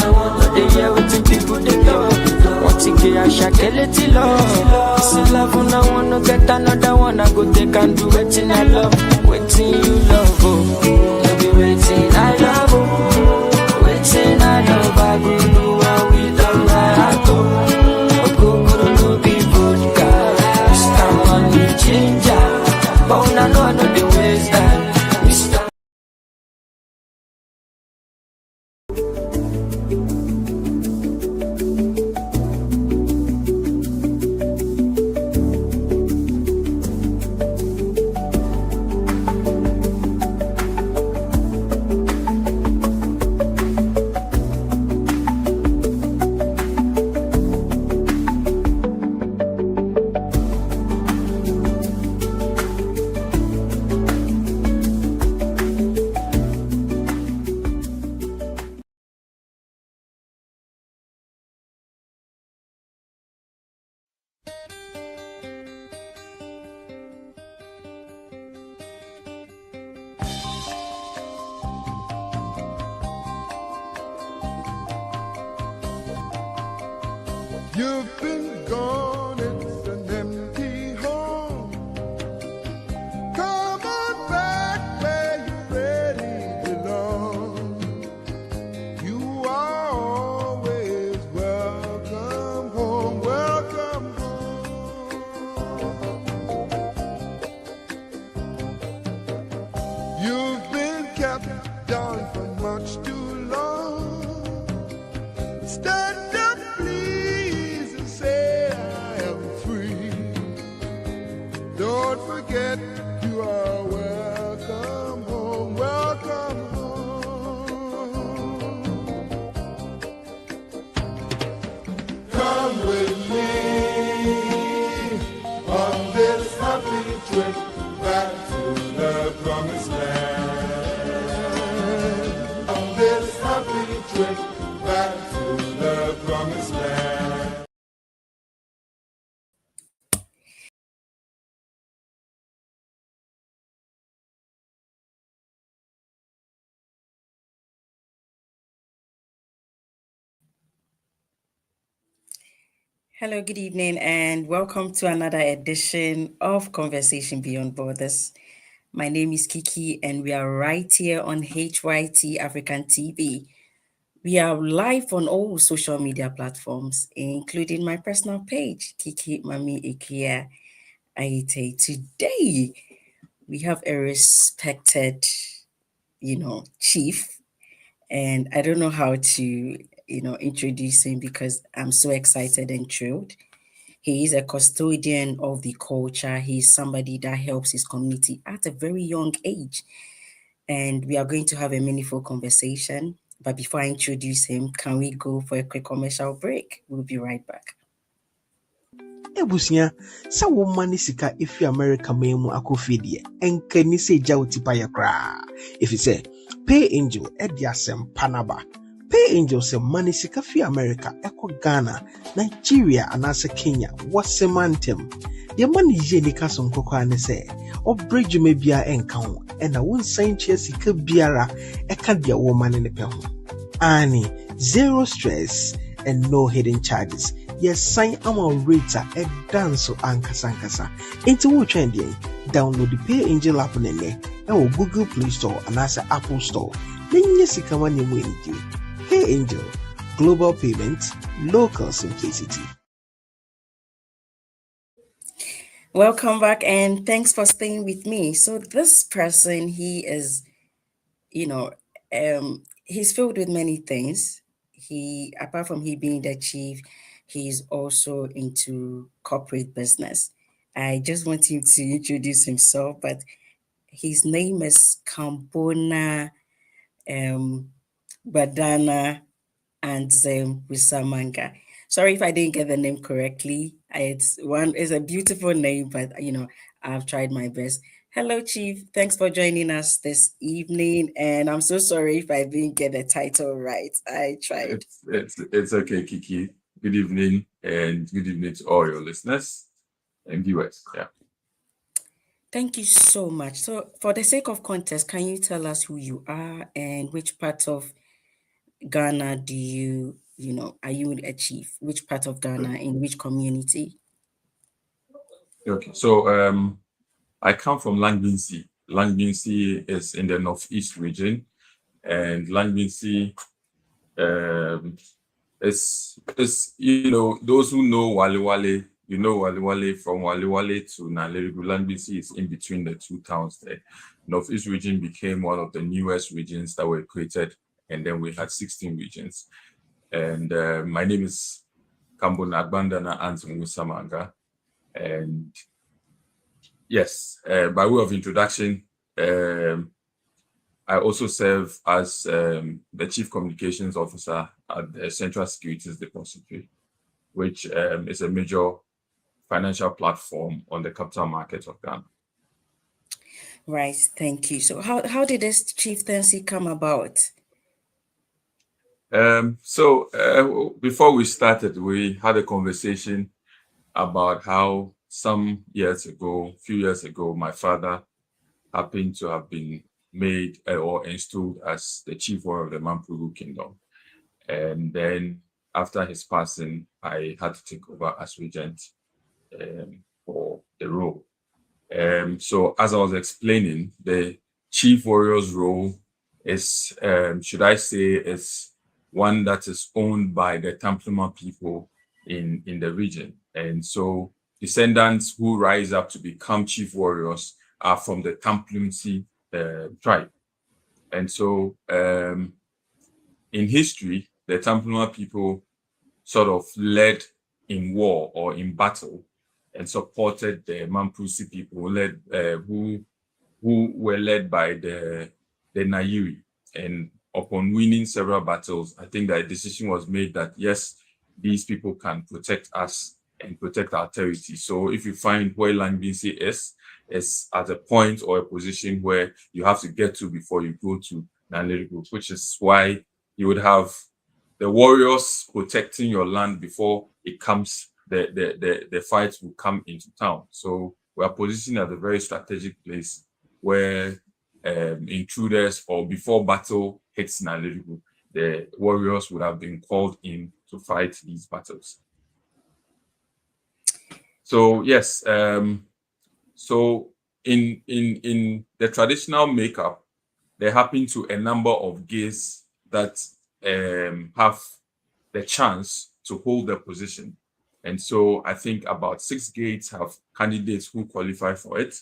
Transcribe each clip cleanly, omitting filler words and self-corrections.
But they hear what people they love. Want to get a shakeleti love. This love when I wanna get another one, I go take and do waiting I love. Waiting you love, oh. No be waiting I love, oh. Waiting I love, I go do what we done my heart, oh. Go no be vodka. Mr. Money Changer. But when I know the ways that Mr. You've been gone, it's an empty home. Come on back where you really belong. You are always welcome home, welcome home. You've been kept down for much too long. Stand up, please, and say I am free. Don't forget you are welcome home, welcome home. Come with me on this happy trip back to the promised land. On this happy trip back to the promised land. Hello, good evening, and welcome to another edition of Conversation Beyond Borders. My name is Kiki, and we are right here on HYT African TV. We are live on all social media platforms, including my personal page, Kiki Mami Ikia Aite. Today, we have a respected, chief, and I don't know how to, introduce him because I'm so excited and thrilled. He is a custodian of the culture. He's somebody that helps his community at a very young age. And we are going to have a meaningful conversation. But before I introduce him, can we go for a quick commercial break? We'll be right back. Ebusia, sa woman ni sika ifi America memu akofidie. Enke ni se ja utipa ya kra. If you say, pay angel, ediasem panaba. Pay angel se money sika fi America, eko Ghana, Nigeria, anase Kenya, wasemantem. The money ye ni kaso nkoko ane se, o bridge me bia enka ho, ena won sign chia sika biara, eka dia woman ni pe ho. Ani, zero stress and no hidden charges. Yes, sign our rater a dance ankasa. Into what trend download the Pay Angel app nene or Google Play Store and as Apple Store. Then yes, you come on your way. Pay Angel, global payments, local simplicity. Welcome back, and thanks for staying with me. So this person, he is, he's filled with many things. He, apart from he being the chief, he's also into corporate business. I just want him to introduce himself, but his name is Kanbonaa, Gbandaana, Ahn-Zim, Wusa, Manga. Sorry if I didn't get the name correctly. It's a beautiful name, but I've tried my best. Hello, Chief. Thanks for joining us this evening. And I'm so sorry if I didn't get the title right. I tried. It's okay, Kiki. Good evening, and good evening to all your listeners and viewers. Yeah. Thank you so much. So for the sake of context, can you tell us who you are and which part of Ghana do you are you a chief? Which part of Ghana, in which community? Okay, so I come from Langbinsi. Langbinsi is in the northeast region, and Langbinsi is those who know Wale Wale, Wale Wale, from Wale Wale to Nalerigu. Langbinsi is in between the two towns there. Northeast region became one of the newest regions that were created, and then we had 16 regions. And my name is Kanbonaa, Gbandaana, Ahn-Zim, Wusa, Manga. And yes, by way of introduction, I also serve as the Chief Communications Officer at the Central Securities Depository, which is a major financial platform on the capital market of Ghana. Right, thank you. So how did this chieftaincy come about? Before we started, we had a conversation about how few years ago, my father happened to have been made or installed as the chief warrior of the Mampugu Kingdom. And then after his passing, I had to take over as regent for the role. So as I was explaining, the chief warrior's role is, should I say, is one that is owned by the Tampluma people in the region. And so descendants who rise up to become chief warriors are from the Tamplumsi tribe. And so in history, the Tampluma people sort of led in war or in battle and supported the Mampusi people who were led by the Nairi. And upon winning several battles, I think that a decision was made that yes, these people can protect us and protect our territory. So if you find where Langbinsi is at a point or a position where you have to get to before you go to Nalerigu, which is why you would have the warriors protecting your land before it comes, the fights will come into town. So we are positioned at a very strategic place where intruders, or before battle hits Nalerigu, the warriors would have been called in to fight these battles. So yes, so in the traditional makeup, there happen to a number of gays that have the chance to hold the position. And so I think about 6 gates have candidates who qualify for it.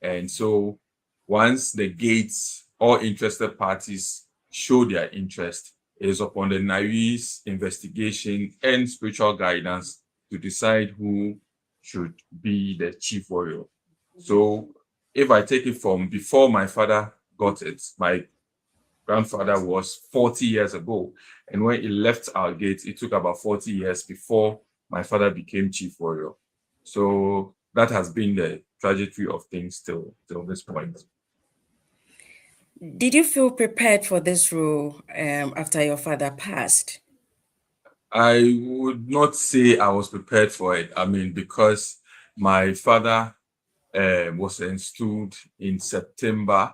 And so once the gates or interested parties show their interest, it is upon the Nairi's investigation and spiritual guidance to decide who should be the chief warrior. So if I take it from before my father got it, my grandfather was 40 years ago. And when he left our gates, it took about 40 years before my father became chief warrior. So that has been the trajectory of things till this point. Did you feel prepared for this role after your father passed? I would not say I was prepared for it. I mean, because my father was installed in September,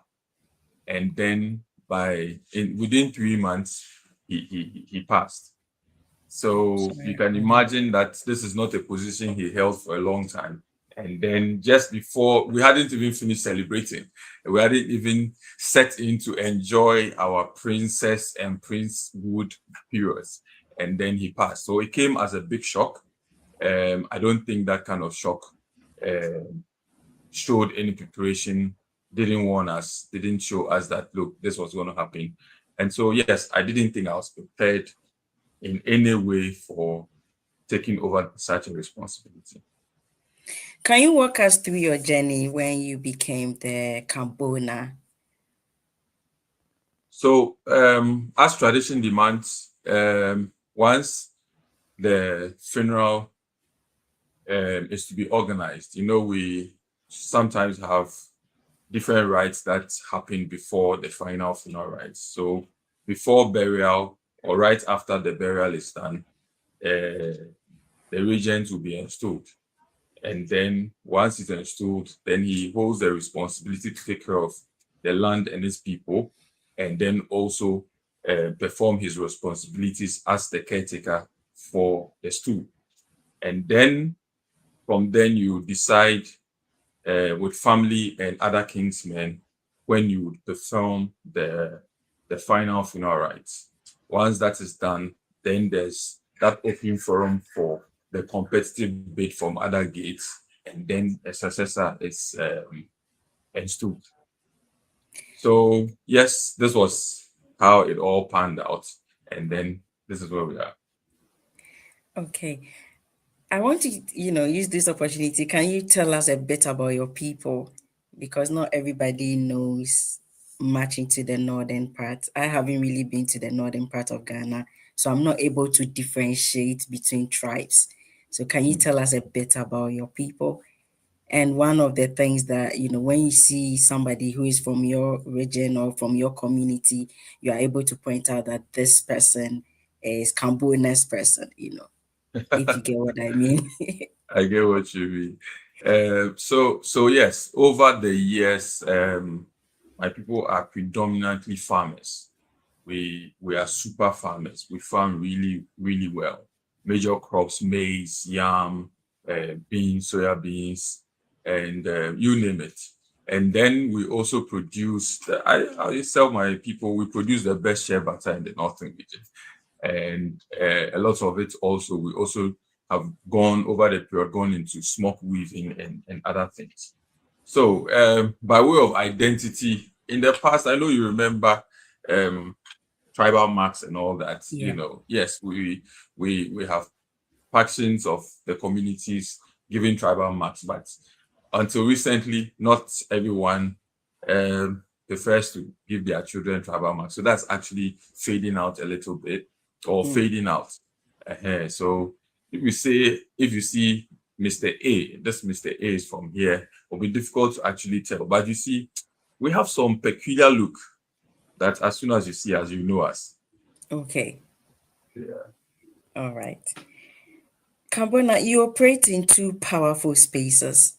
and then within 3 months he passed. So you can imagine that this is not a position he held for a long time. And then just before, we hadn't even finished celebrating. We hadn't even set in to enjoy our princess and princehood periods. And then he passed. So it came as a big shock. I don't think that kind of shock showed any preparation, didn't warn us, didn't show us that, look, this was going to happen. And so, yes, I didn't think I was prepared in any way for taking over such a responsibility. Can you walk us through your journey when you became the Kanbonaa? So, as tradition demands, once the funeral is to be organized, we sometimes have different rites that happen before the final funeral rites. So, before burial or right after the burial is done, the regent will be installed. And then once he's installed, then he holds the responsibility to take care of the land and its people, and then also perform his responsibilities as the caretaker for the stool. And then from then you decide with family and other kingsmen when you would perform the final funeral rites. Once that is done, then there's that open forum for the competitive bid from other gates, and then a successor is installed. So yes, this was how it all panned out, and then this is where we are. Okay. I want to, use this opportunity. Can you tell us a bit about your people? Because not everybody knows much into the northern part. I haven't really been to the northern part of Ghana, so I'm not able to differentiate between tribes. So can you tell us a bit about your people? And one of the things that, when you see somebody who is from your region or from your community, you are able to point out that this person is Kanbonaa's person, if you get what I mean. I get what you mean. So yes, over the years, my people are predominantly farmers. We are super farmers. We farm really, really well. Major crops: maize, yam, beans, soya beans, and you name it. And then we also produce. I tell my people we produce the best shea butter in the northern region, and a lot of it also we also have gone over the period gone into smoke weaving and other things. So by way of identity, in the past, I know you remember tribal marks and all that. Yeah. Yes, we have factions of the communities giving tribal marks, but until recently, not everyone prefers to give their children tribal marks. So that's actually fading out a little bit, or fading out. So if you see Mr. A, this Mr. A is from here, it'll be difficult to actually tell. But you see, we have some peculiar look that as soon as you see us, you know us. Okay. Yeah. All right. Kanbonaa, you operate in two powerful spaces: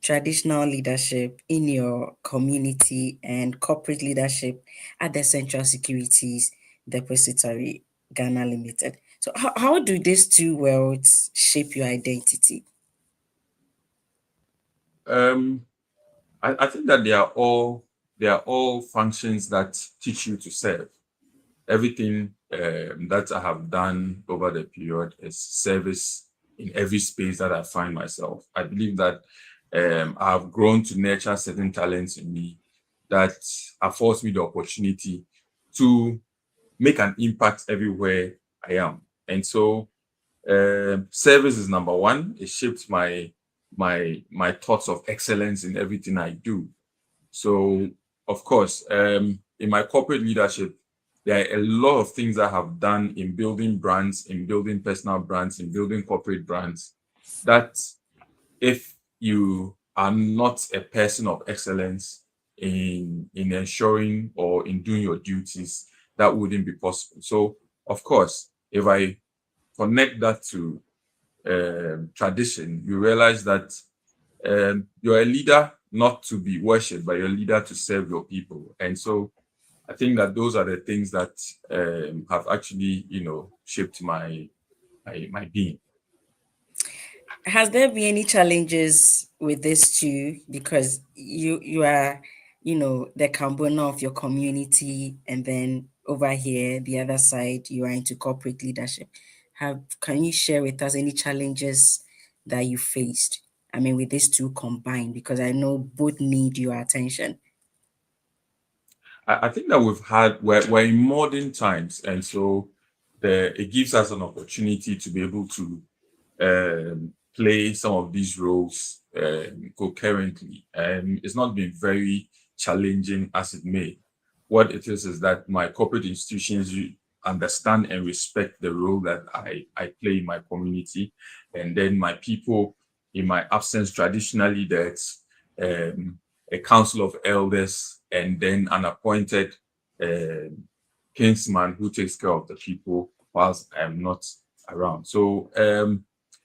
traditional leadership in your community and corporate leadership at the Central Securities Depository, Ghana Limited. So how do these two worlds shape your identity? I think that they are all functions that teach you to serve. Everything that I have done over the period is service in every space that I find myself. I believe that I have grown to nurture certain talents in me that affords me the opportunity to make an impact everywhere I am. And so service is number one. It shapes my thoughts of excellence in everything I do. So of course, in my corporate leadership, there are a lot of things I have done in building brands, in building personal brands, in building corporate brands, that if you are not a person of excellence in ensuring or in doing your duties, that wouldn't be possible. So of course, if I connect that to tradition, you realize that you're a leader not to be worshipped, but you're a leader to serve your people. And so I think that those are the things that have actually, shaped my being. Has there been any challenges with this too? Because you are, the Kanbonaa of your community, and then over here, the other side, you are into corporate leadership. Can you share with us any challenges that you faced? I mean, with these two combined, because I know both need your attention. I think that we're in modern times, and so it gives us an opportunity to be able to play some of these roles concurrently. It's not been very challenging as it may. What it is that my corporate institutions understand and respect the role that I play in my community, and then my people, in my absence, traditionally there's a council of elders and then an appointed kinsman who takes care of the people whilst I'm not around. So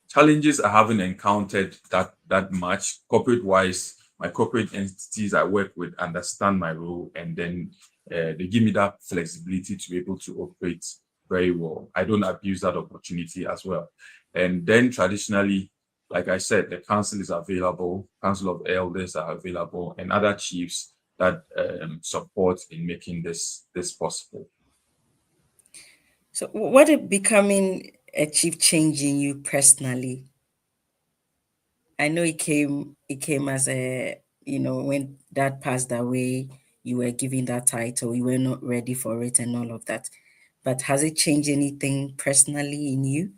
challenges I haven't encountered that much. Corporate wise, my corporate entities I work with understand my role, and then they give me that flexibility to be able to operate very well. I don't abuse that opportunity as well. And then traditionally, like I said, the council is available, council of elders are available, and other chiefs that support in making this possible. So what did becoming a chief change in you personally? I know it came as a, when dad passed away, you were given that title, you were not ready for it and all of that. But has it changed anything personally in you?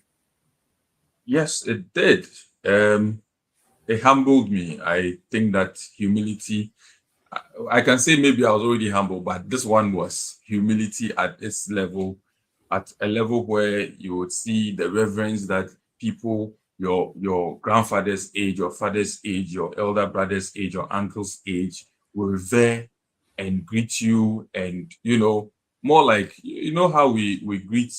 Yes, it did. It humbled me. I think that humility, I can say maybe I was already humble, but this one was humility at its level, at a level where you would see the reverence that people, your grandfather's age, your father's age, your elder brother's age, your uncle's age, will revere and greet you, and more like how we greet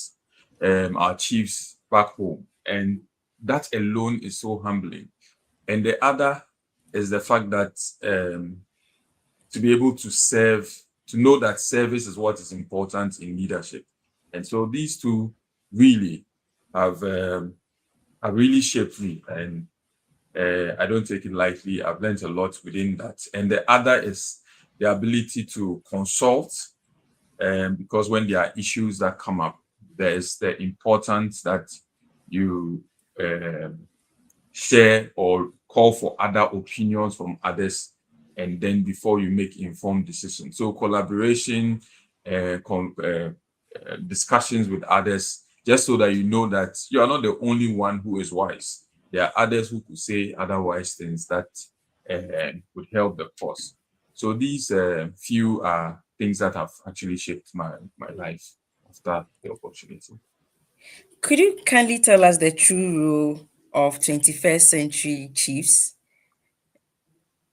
our chiefs back home, and that alone is so humbling. And the other is the fact that to be able to serve, to know that service is what is important in leadership. And so these two really have really shaped me, and I don't take it lightly. I've learned a lot within that. And the other is the ability to consult, because when there are issues that come up, there is the importance that you share or call for other opinions from others, and then before you make informed decisions. So collaboration, discussions with others, just so that you know that you are not the only one who is wise. There are others who could say otherwise things that would help the cause. So these few are things that have actually shaped my life after the opportunity. Could you kindly tell us the true role of 21st century chiefs?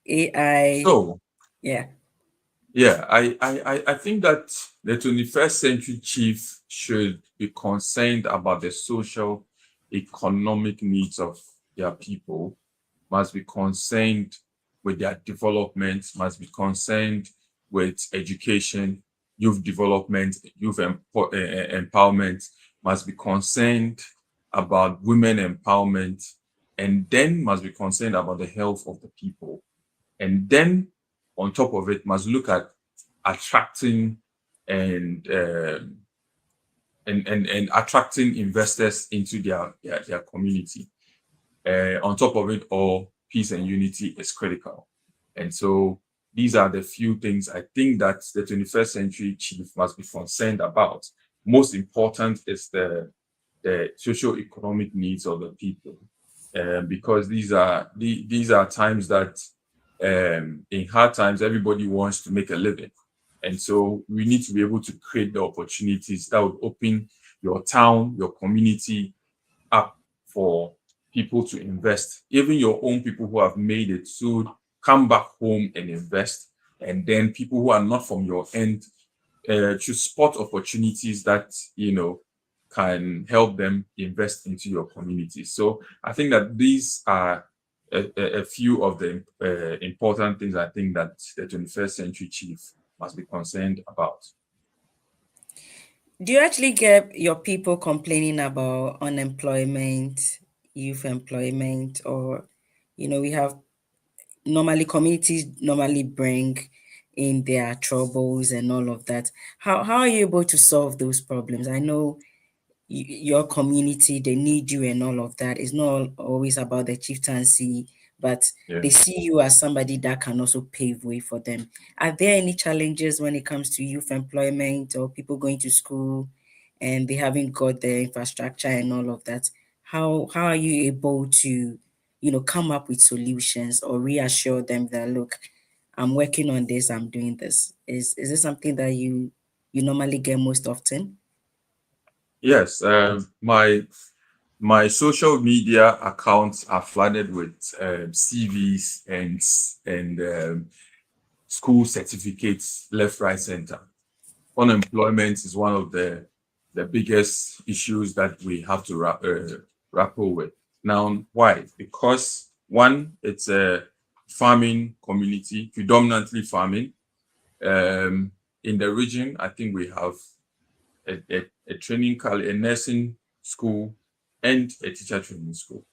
AI, So yeah. yeah, I think that the 21st century chief should be concerned about the social, economic needs of their people, must be concerned with their development, must be concerned with education, youth development, empowerment, must be concerned about women empowerment, and then must be concerned about the health of the people. And then on top of it, must look at attracting and attracting investors into their community. On top of it all, peace and unity is critical. And so these are the few things I think that the 21st century chief must be concerned about. Most important is the socio-economic needs of the people, because these are times that in hard times everybody wants to make a living, and so we need to be able to create the opportunities that would open your town, your community up for people to invest. Even your own people who have made it should come back home and invest, and then people who are not from your end should spot opportunities that can help them invest into your community. So I think that these are a few of the important things I think that the 21st century chief must be concerned about. Do you actually get your people complaining about unemployment, youth employment, or, we have normally communities normally bring in their troubles and all of that. How are you able to solve those problems? I know your community, they need you and all of that. It's not always about the chieftaincy, but Yeah. they see you as somebody that can also pave way for them. Are there any challenges when it comes to youth employment or people going to school and they haven't got the infrastructure and all of that? How are you able to, come up with solutions or reassure them that, look, I'm working on this, I'm doing this? Is this something that you normally get most often? Yes, my social media accounts are flooded with CVs and school certificates left, right, center. Unemployment is one of the biggest issues that we have to grapple with. Now, why? Because one, it's farming community, predominantly farming. In the region, I think we have a training college, a nursing school, and a teacher training school.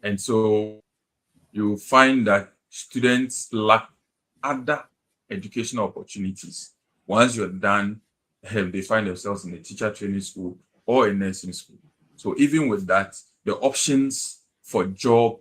And so you find that students lack other educational opportunities. Once you're done, they find themselves in a teacher training school or a nursing school. So even with that, the options for job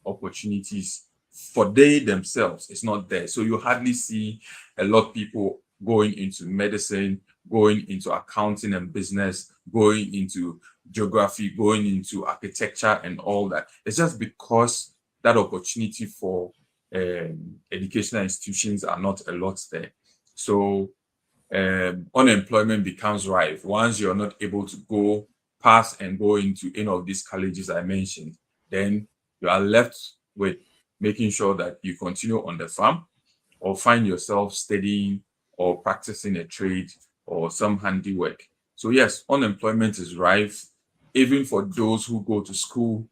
opportunities for they themselves is not there. So you hardly see a lot of people going into medicine, going into accounting and business, going into geography, going into architecture and all that. It's just because that opportunity for educational institutions are not a lot there. So unemployment becomes rife once you're not able to go past and go into any of these colleges I mentioned. Then you are left with making sure that you continue on the farm or find yourself studying or practicing a trade or some handiwork. So yes, unemployment is rife. Even for those who go to school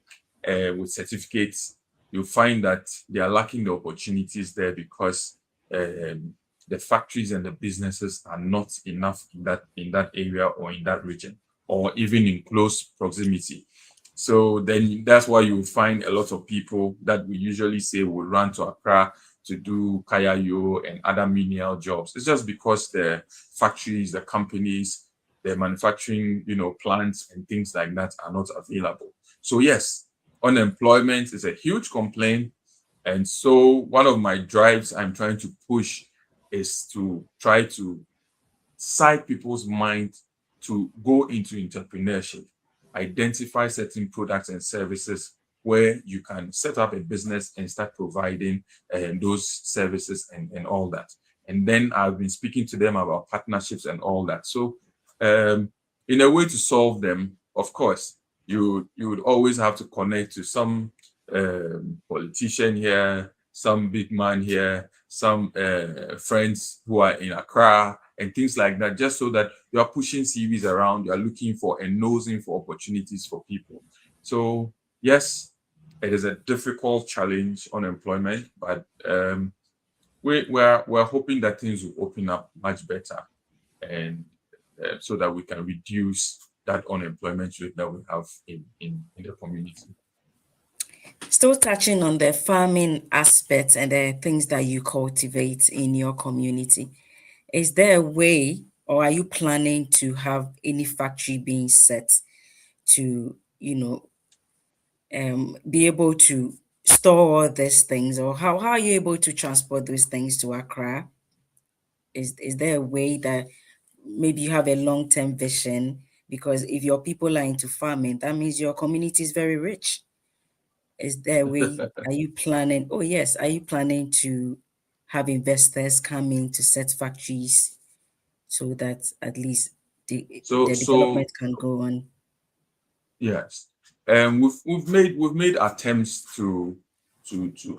with certificates, you find that they are lacking the opportunities there because the factories and the businesses are not enough in that area or in that region, or even in close proximity. So then that's why you find a lot of people that we usually say will run to Accra to do kayayo and other menial jobs. It's just because the factories, the companies, the manufacturing, plants and things like that are not available. So yes, unemployment is a huge complaint. And so one of my drives I'm trying to push is to try to side people's mind to go into entrepreneurship, identify certain products and services where you can set up a business and start providing those services and all that. And then I've been speaking to them about partnerships and all that. So in a way to solve them, of course, you would always have to connect to some politician here, some big man here, some friends who are in Accra and things like that, just so that you are pushing CVs around, you are looking for and nosing for opportunities for people. So yes, it is a difficult challenge, unemployment, but we're hoping that things will open up much better, and so that we can reduce that unemployment rate that we have in the community. Still touching on the farming aspect and the things that you cultivate in your community, is there a way, or are you planning to have any factory being set to, be able to store all these things, or how are you able to transport those things to Accra? Is there a way that maybe you have a long-term vision? Because if your people are into farming, that means your community is very rich. Is there a way, are you planning? Oh yes, are you planning to have investors come in to set factories so that at least the So development can go on? yes, we've made attempts to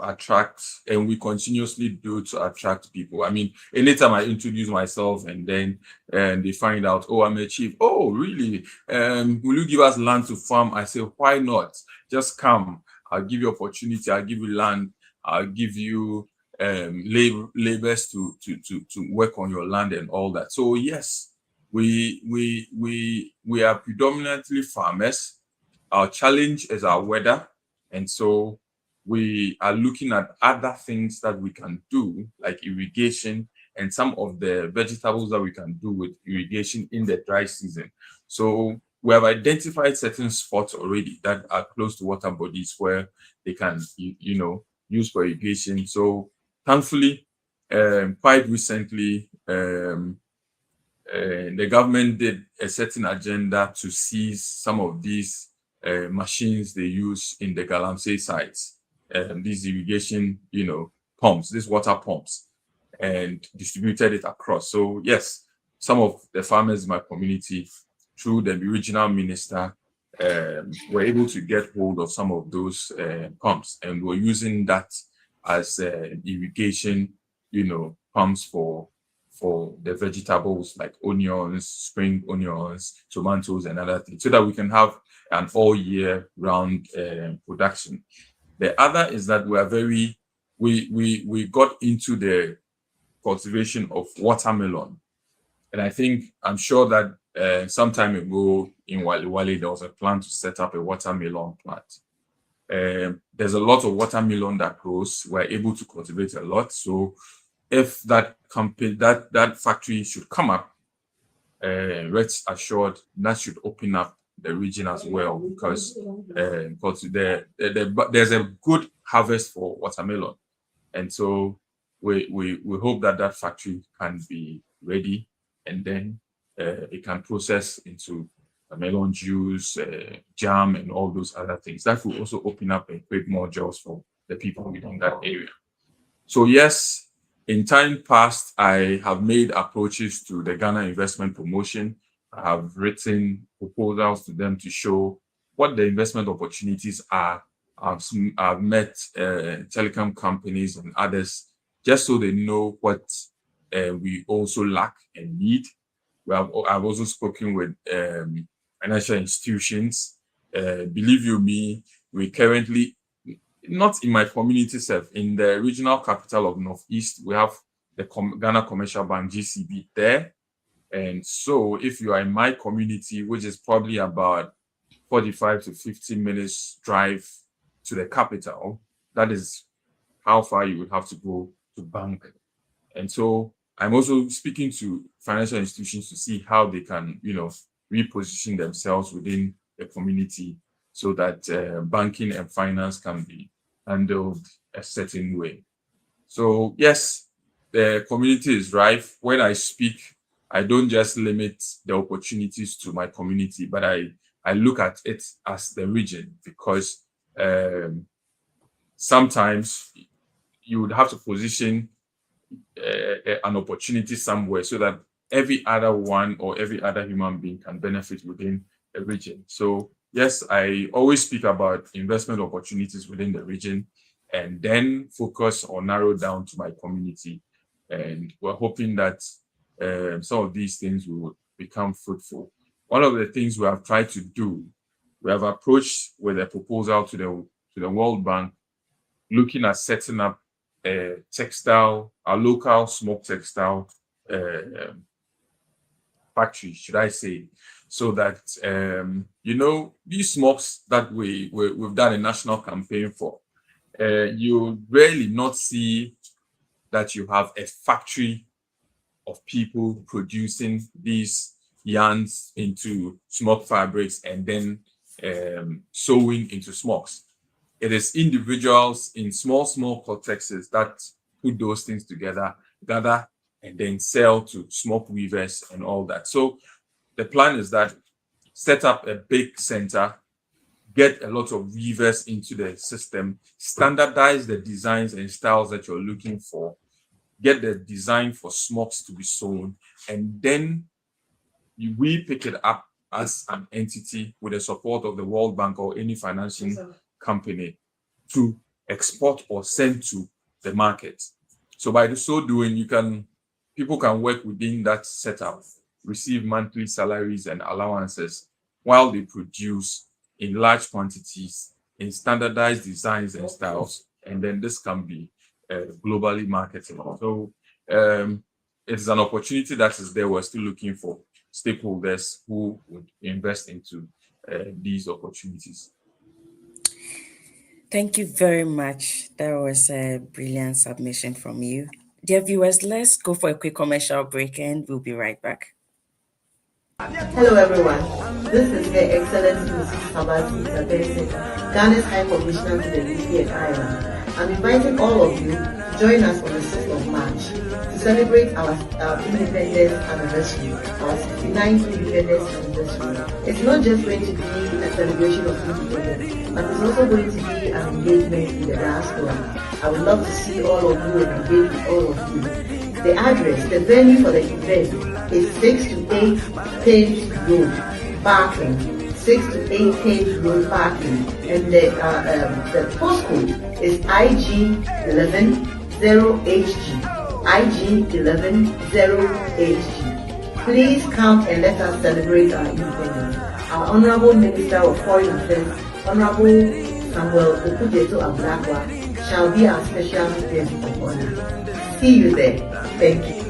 attract, and we continuously do to attract people. I mean, anytime I introduce myself and then they find out, oh, I'm a chief. Oh, really? Will you give us land to farm? I say, why not? Just come. I'll give you opportunity. I'll give you land. I'll give you labors to work on your land and all that. So yes, we are predominantly farmers. Our challenge is our weather, and so we are looking at other things that we can do, like irrigation and some of the vegetables that we can do with irrigation in the dry season. So we have identified certain spots already that are close to water bodies where they can, use for irrigation. So thankfully, quite recently, the government did a certain agenda to seize some of these machines they use in the Galamsey sites, these irrigation, pumps, these water pumps, and distributed it across. So yes, some of the farmers in my community, through the regional minister, were able to get hold of some of those pumps, and were using that as irrigation, pumps for the vegetables like onions, spring onions, tomatoes, and other things, so that we can have an all year round production. The other is that we are very we got into the cultivation of watermelon. And I'm sure that some time ago in Wale, there was a plan to set up a watermelon plant. There's a lot of watermelon that grows. We're able to cultivate a lot. So if that company, that factory should come up, rest assured that should open up the region as well, because there's a good harvest for watermelon. And so we hope that factory can be ready, and then it can process into melon juice, jam, and all those other things. That will also open up and create more jobs for the people within that area. So yes, in time past, I have made approaches to the Ghana Investment Promotion. I have written proposals to them to show what the investment opportunities are. I've met telecom companies and others, just so they know what we also lack and need. I've also spoken with financial institutions. Believe you me, we currently, not in my community itself, in the regional capital of Northeast, we have the Ghana Commercial Bank, GCB, there. And so if you are in my community, which is probably about 45 to 50 minutes drive to the capital, that is how far you would have to go to bank. And so I'm also speaking to financial institutions to see how they can, reposition themselves within the community so that banking and finance can be handled a certain way. So yes, the community is rife. When I speak, I don't just limit the opportunities to my community, but I look at it as the region, because sometimes you would have to position an opportunity somewhere so that every other one or every other human being can benefit within a region. So yes, I always speak about investment opportunities within the region, and then focus or narrow down to my community. And we're hoping that some of these things will become fruitful. One of the things we have tried to do, we have approached with a proposal to the World Bank, looking at setting up a local smoke textile factory, should I say, so that these smokes that we've done a national campaign for, you rarely not see that you have a factory of people producing these yarns into smoke fabrics and then sewing into smokes. It is individuals in small cortexes that put those things together, gather, and then sell to smoke weavers and all that. So the plan is that set up a big center, get a lot of weavers into the system, standardize the designs and styles that you're looking for, get the design for smokes to be sewn, and then we pick it up as an entity with the support of the World Bank or any financing company to export or send to the market. So by so doing, people can work within that setup, receive monthly salaries and allowances while they produce in large quantities in standardized designs and styles, and then this can be globally marketable. So it's an opportunity that is there. We're still looking for stakeholders who would invest into these opportunities. Thank you very much. That was a brilliant submission from you. Dear viewers, let's go for a quick commercial break and we'll be right back. Hello everyone, this is Her Excellency Mrs. Sabati Isabese, Ghana's High Commissioner to the UK and Ireland. I'm inviting all of you to join us on the 6th of March to celebrate our independence anniversary, our 69th independence anniversary. It's not just going to be a celebration of independence, but it's also going to be an engagement in the diaspora. I would love to see all of you and engage with all of you. The address, the venue for the event is 6 to 8 Page Road, Barking. 6 to 8 Page Road, Barking. And the postcode is IG110HG. IG110HG. Please come and let us celebrate our independence. Our Honorable Minister of Foreign Affairs, Honorable Samuel Okujeto Abulakwa, shall be our special guest of honor. See you there. Thank you.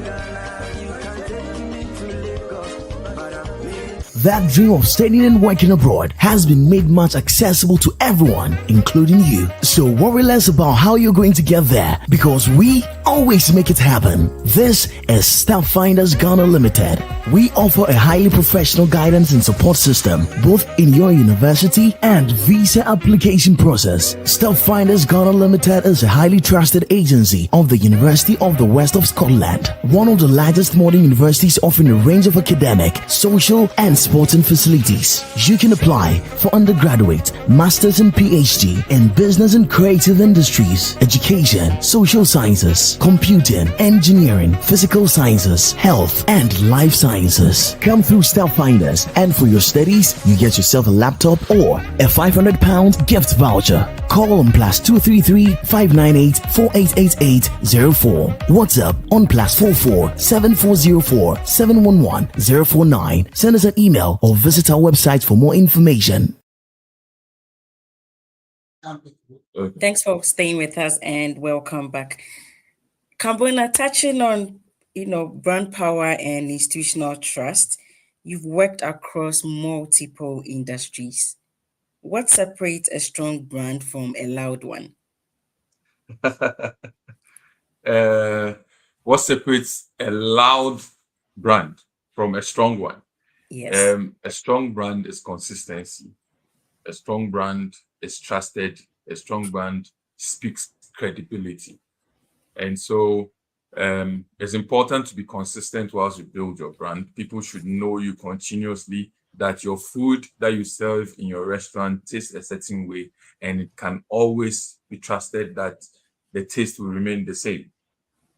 That dream of studying and working abroad has been made much accessible to everyone, including you. So worry less about how you're going to get there, because we always make it happen. This is Step Finders Ghana Limited. We offer a highly professional guidance and support system, both in your university and visa application process. Step Finders Ghana Limited is a highly trusted agency of the University of the West of Scotland, one of the largest modern universities offering a range of academic, social, and sporting facilities. You can apply for undergraduate, master's and PhD in business and creative industries, education, social sciences, computing, engineering, physical sciences, health, and life sciences. Come through Step Finders, and for your studies, you get yourself a laptop or a £500 gift voucher. Call on +233 598 4888 04. WhatsApp on +44 7404 711 049. Send us an email or visit our website for more information. Thanks for staying with us and welcome back. Kanbonaa, touching on brand power and institutional trust, you've worked across multiple industries. What separates a strong brand from a loud one? What separates a loud brand from a strong one? Yes. A strong brand is consistency. A strong brand is trusted. A strong brand speaks credibility. And so it's important to be consistent whilst you build your brand. People should know you continuously, that your food that you serve in your restaurant tastes a certain way, and it can always be trusted that the taste will remain the same.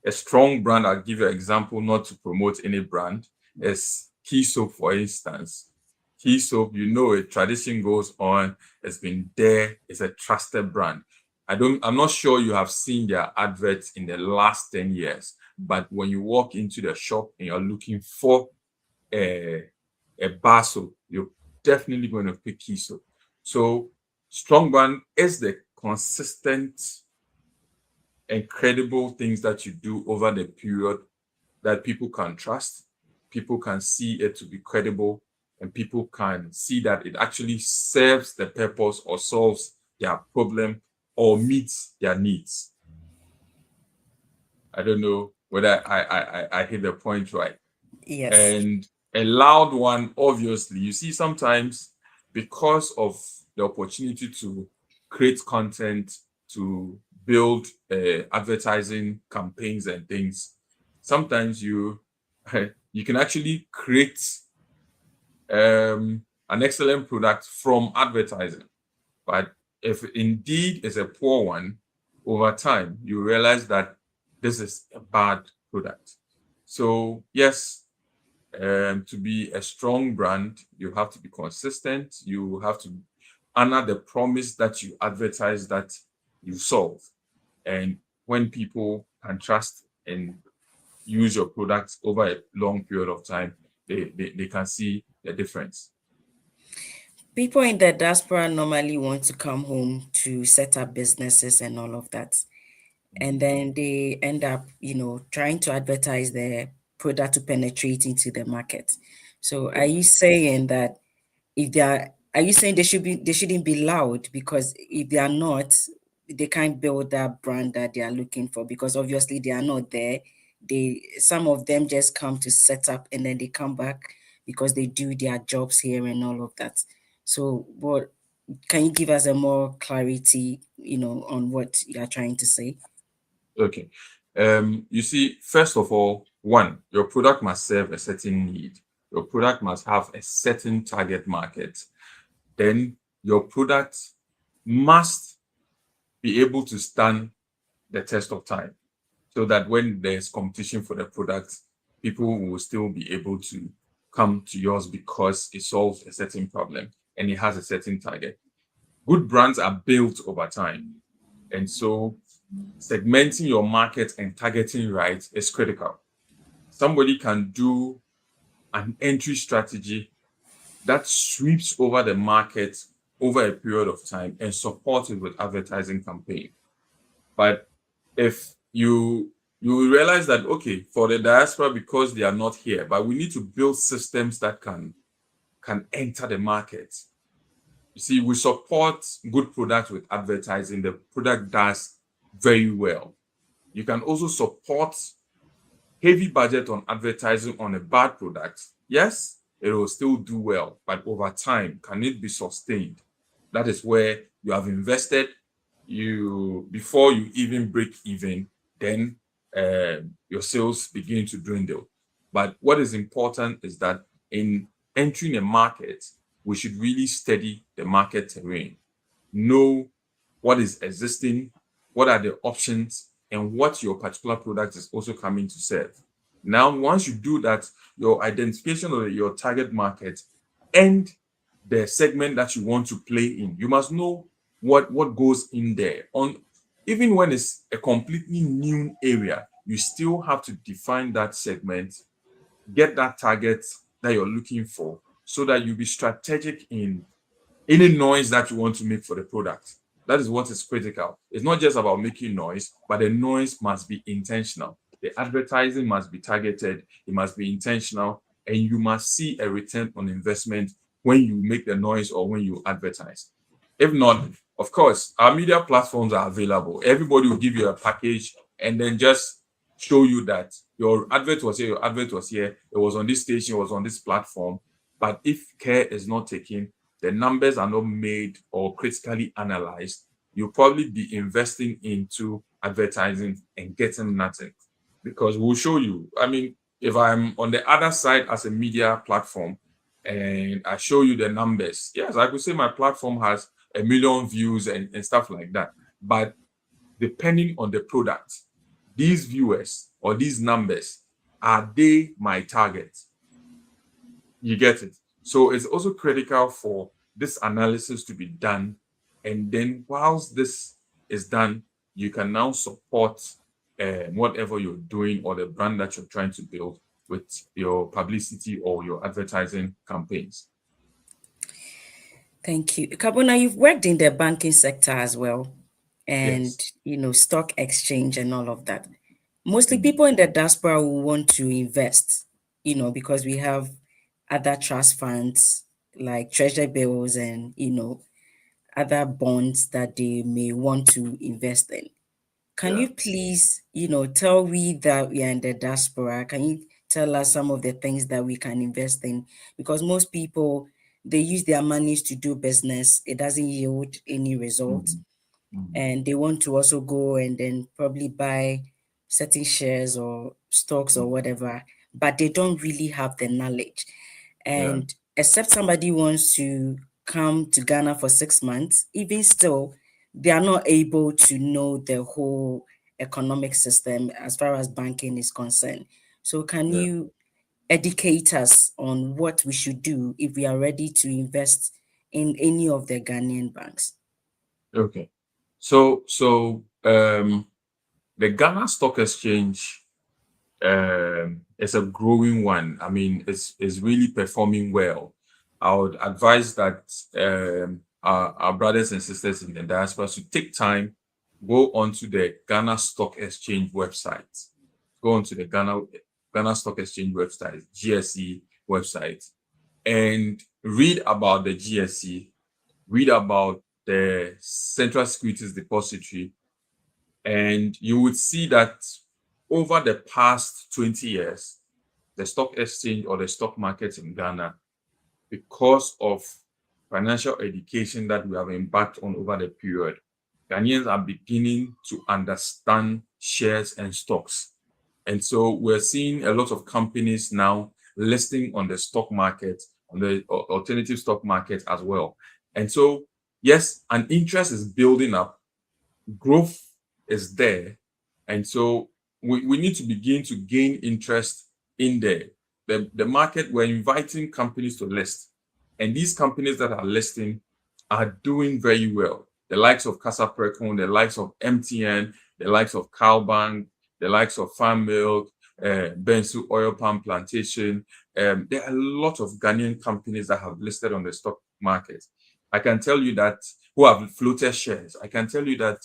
A strong brand, I'll give you an example, not to promote any brand, is Key Soap, for instance. Key Soap, a tradition goes on, it's been there, it's a trusted brand. I'm not sure you have seen their adverts in the last 10 years, but when you walk into the shop and you're looking for a bar soap, you're definitely going to pick Key Soap. So strong brand is the consistent and credible things that you do over the period that people can trust, people can see it to be credible, and people can see that it actually serves the purpose or solves their problem or meets their needs. I don't know whether I hit the point right. Yes. And a loud one, obviously, you see sometimes because of the opportunity to create content, to build advertising campaigns and things, sometimes you can actually create an excellent product from advertising. But if indeed it's a poor one, over time, you realize that this is a bad product. So yes, to be a strong brand, you have to be consistent. You have to honor the promise that you advertise that you solve. And when people can trust and use your products over a long period of time, they can see the difference. People in the diaspora normally want to come home to set up businesses and all of that. And then they end up, trying to advertise their product to penetrate into the market. So are you saying that are you saying they shouldn't be loud? Because if they are not, they can't build that brand that they are looking for, because obviously they are not there. Some of them just come to set up and then they come back because they do their jobs here and all of that. So what can you give us a more clarity, on what you are trying to say? Okay. You see, first of all, one, your product must serve a certain need. Your product must have a certain target market. Then your product must be able to stand the test of time, so that when there's competition for the product, people will still be able to come to yours because it solves a certain problem and it has a certain target. Good brands are built over time. And so segmenting your market and targeting right is critical. Somebody can do an entry strategy that sweeps over the market over a period of time and support it with advertising campaign. But if you realize that, okay, for the diaspora, because they are not here, but we need to build systems that can enter the market. You see, we support good products with advertising. The product does very well. You can also support heavy budget on advertising on a bad product. Yes, it will still do well, but over time, can it be sustained? That is where you have invested. Before you even break even, then your sales begin to dwindle. But what is important is that in entering a market, we should really study the market terrain, know what is existing, what are the options, and what your particular product is also coming to serve. Now, once you do that, your identification of your target market and the segment that you want to play in, you must know what goes in there. Even when it's a completely new area, you still have to define that segment, get that target that you're looking for, so that you be strategic in any noise that you want to make for the product. That is what is critical. It's not just about making noise, but the noise must be intentional. The advertising must be targeted, it must be intentional, and you must see a return on investment when you make the noise or when you advertise. If not, of course, our media platforms are available. Everybody will give you a package and then just show you that your advert was here, your advert was here, it was on this station, it was on this platform. But if care is not taken, the numbers are not made or critically analyzed, you'll probably be investing into advertising and getting nothing. Because we'll show you, I mean, if I'm on the other side as a media platform and I show you the numbers, yes, I could say my platform has 1 million views and stuff like that. But depending on the product, these viewers or these numbers, are they my target? You get it? So it's also critical for this analysis to be done. And then whilst this is done, you can now support whatever you're doing or the brand that you're trying to build with your publicity or your advertising campaigns. Thank you. Kanbonaa, you've worked in the banking sector as well, and Yes. stock exchange and all of that. Mostly people in the diaspora will want to invest, because we have other trust funds like treasury bills and other bonds that they may want to invest in. Can Yeah. you please, tell we that we are in the diaspora? Can you tell us some of the things that we can invest in? Because most people, they use their monies to do business. It doesn't yield any results. And they want to also go and then probably buy certain shares or stocks or whatever, but they don't really have the knowledge. Yeah. And except somebody wants to come to Ghana for 6 months, even still, they are not able to know the whole economic system as far as banking is concerned. So can Yeah. you educate us on what we should do if we are ready to invest in any of the Ghanaian banks? Okay. So the Ghana Stock Exchange is a growing one. I mean, it's really performing well. I would advise that our brothers and sisters in the diaspora should take time, go onto the Ghana Stock Exchange website. Go onto the Ghana Stock Exchange website, GSE website, and read about the GSE, read about the Central Securities Depository, and you would see that over the past 20 years, the stock exchange or the stock market in Ghana, because of financial education that we have embarked on over the period, Ghanaians are beginning to understand shares and stocks. And so we're seeing a lot of companies now listing on the stock market, on the alternative stock market as well. And so, yes, an interest is building up, growth is there. And so we need to begin to gain interest in the market. We're inviting companies to list. And these companies that are listing are doing very well. The likes of Casa Precon, the likes of MTN, the likes of Cowbank, the likes of Farm Milk, Bensu Oil Palm Plantation. There are a lot of Ghanaian companies that have listed on the stock market. I can tell you that, who have floated shares. I can tell you that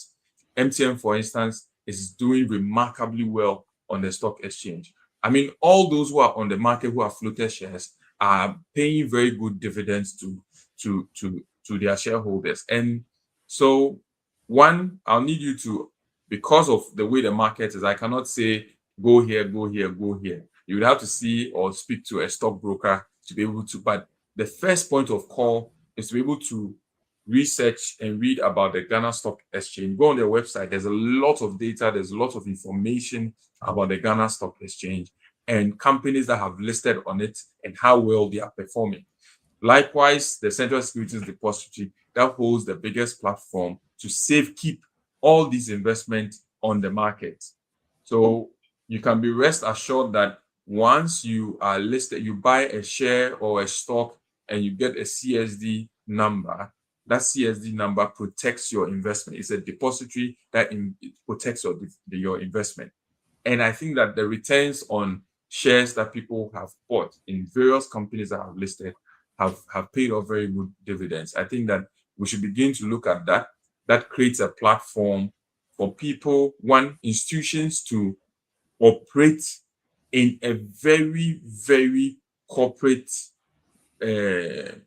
MTN, for instance, is doing remarkably well on the stock exchange. I mean, all those who are on the market who have floated shares are paying very good dividends to their shareholders. And so, one, I'll need you to, because of the way the market is, I cannot say go here, go here, go here. You would have to see or speak to a stockbroker to be able to. But the first point of call is to be able to research and read about the Ghana Stock Exchange. Go on their website. There's a lot of data. There's a lot of information about the Ghana Stock Exchange and companies that have listed on it and how well they are performing. Likewise, the Central Securities Depository that holds the biggest platform to keep all these investments on the market. So you can be rest assured that once you are listed, you buy a share or a stock and you get a CSD number, that CSD number protects your investment. It's a depository that protects your investment. And I think that the returns on shares that people have bought in various companies that have listed have paid off very good dividends. I think that we should begin to look at that. That creates a platform for people, institutions to operate in a very, very corporate, in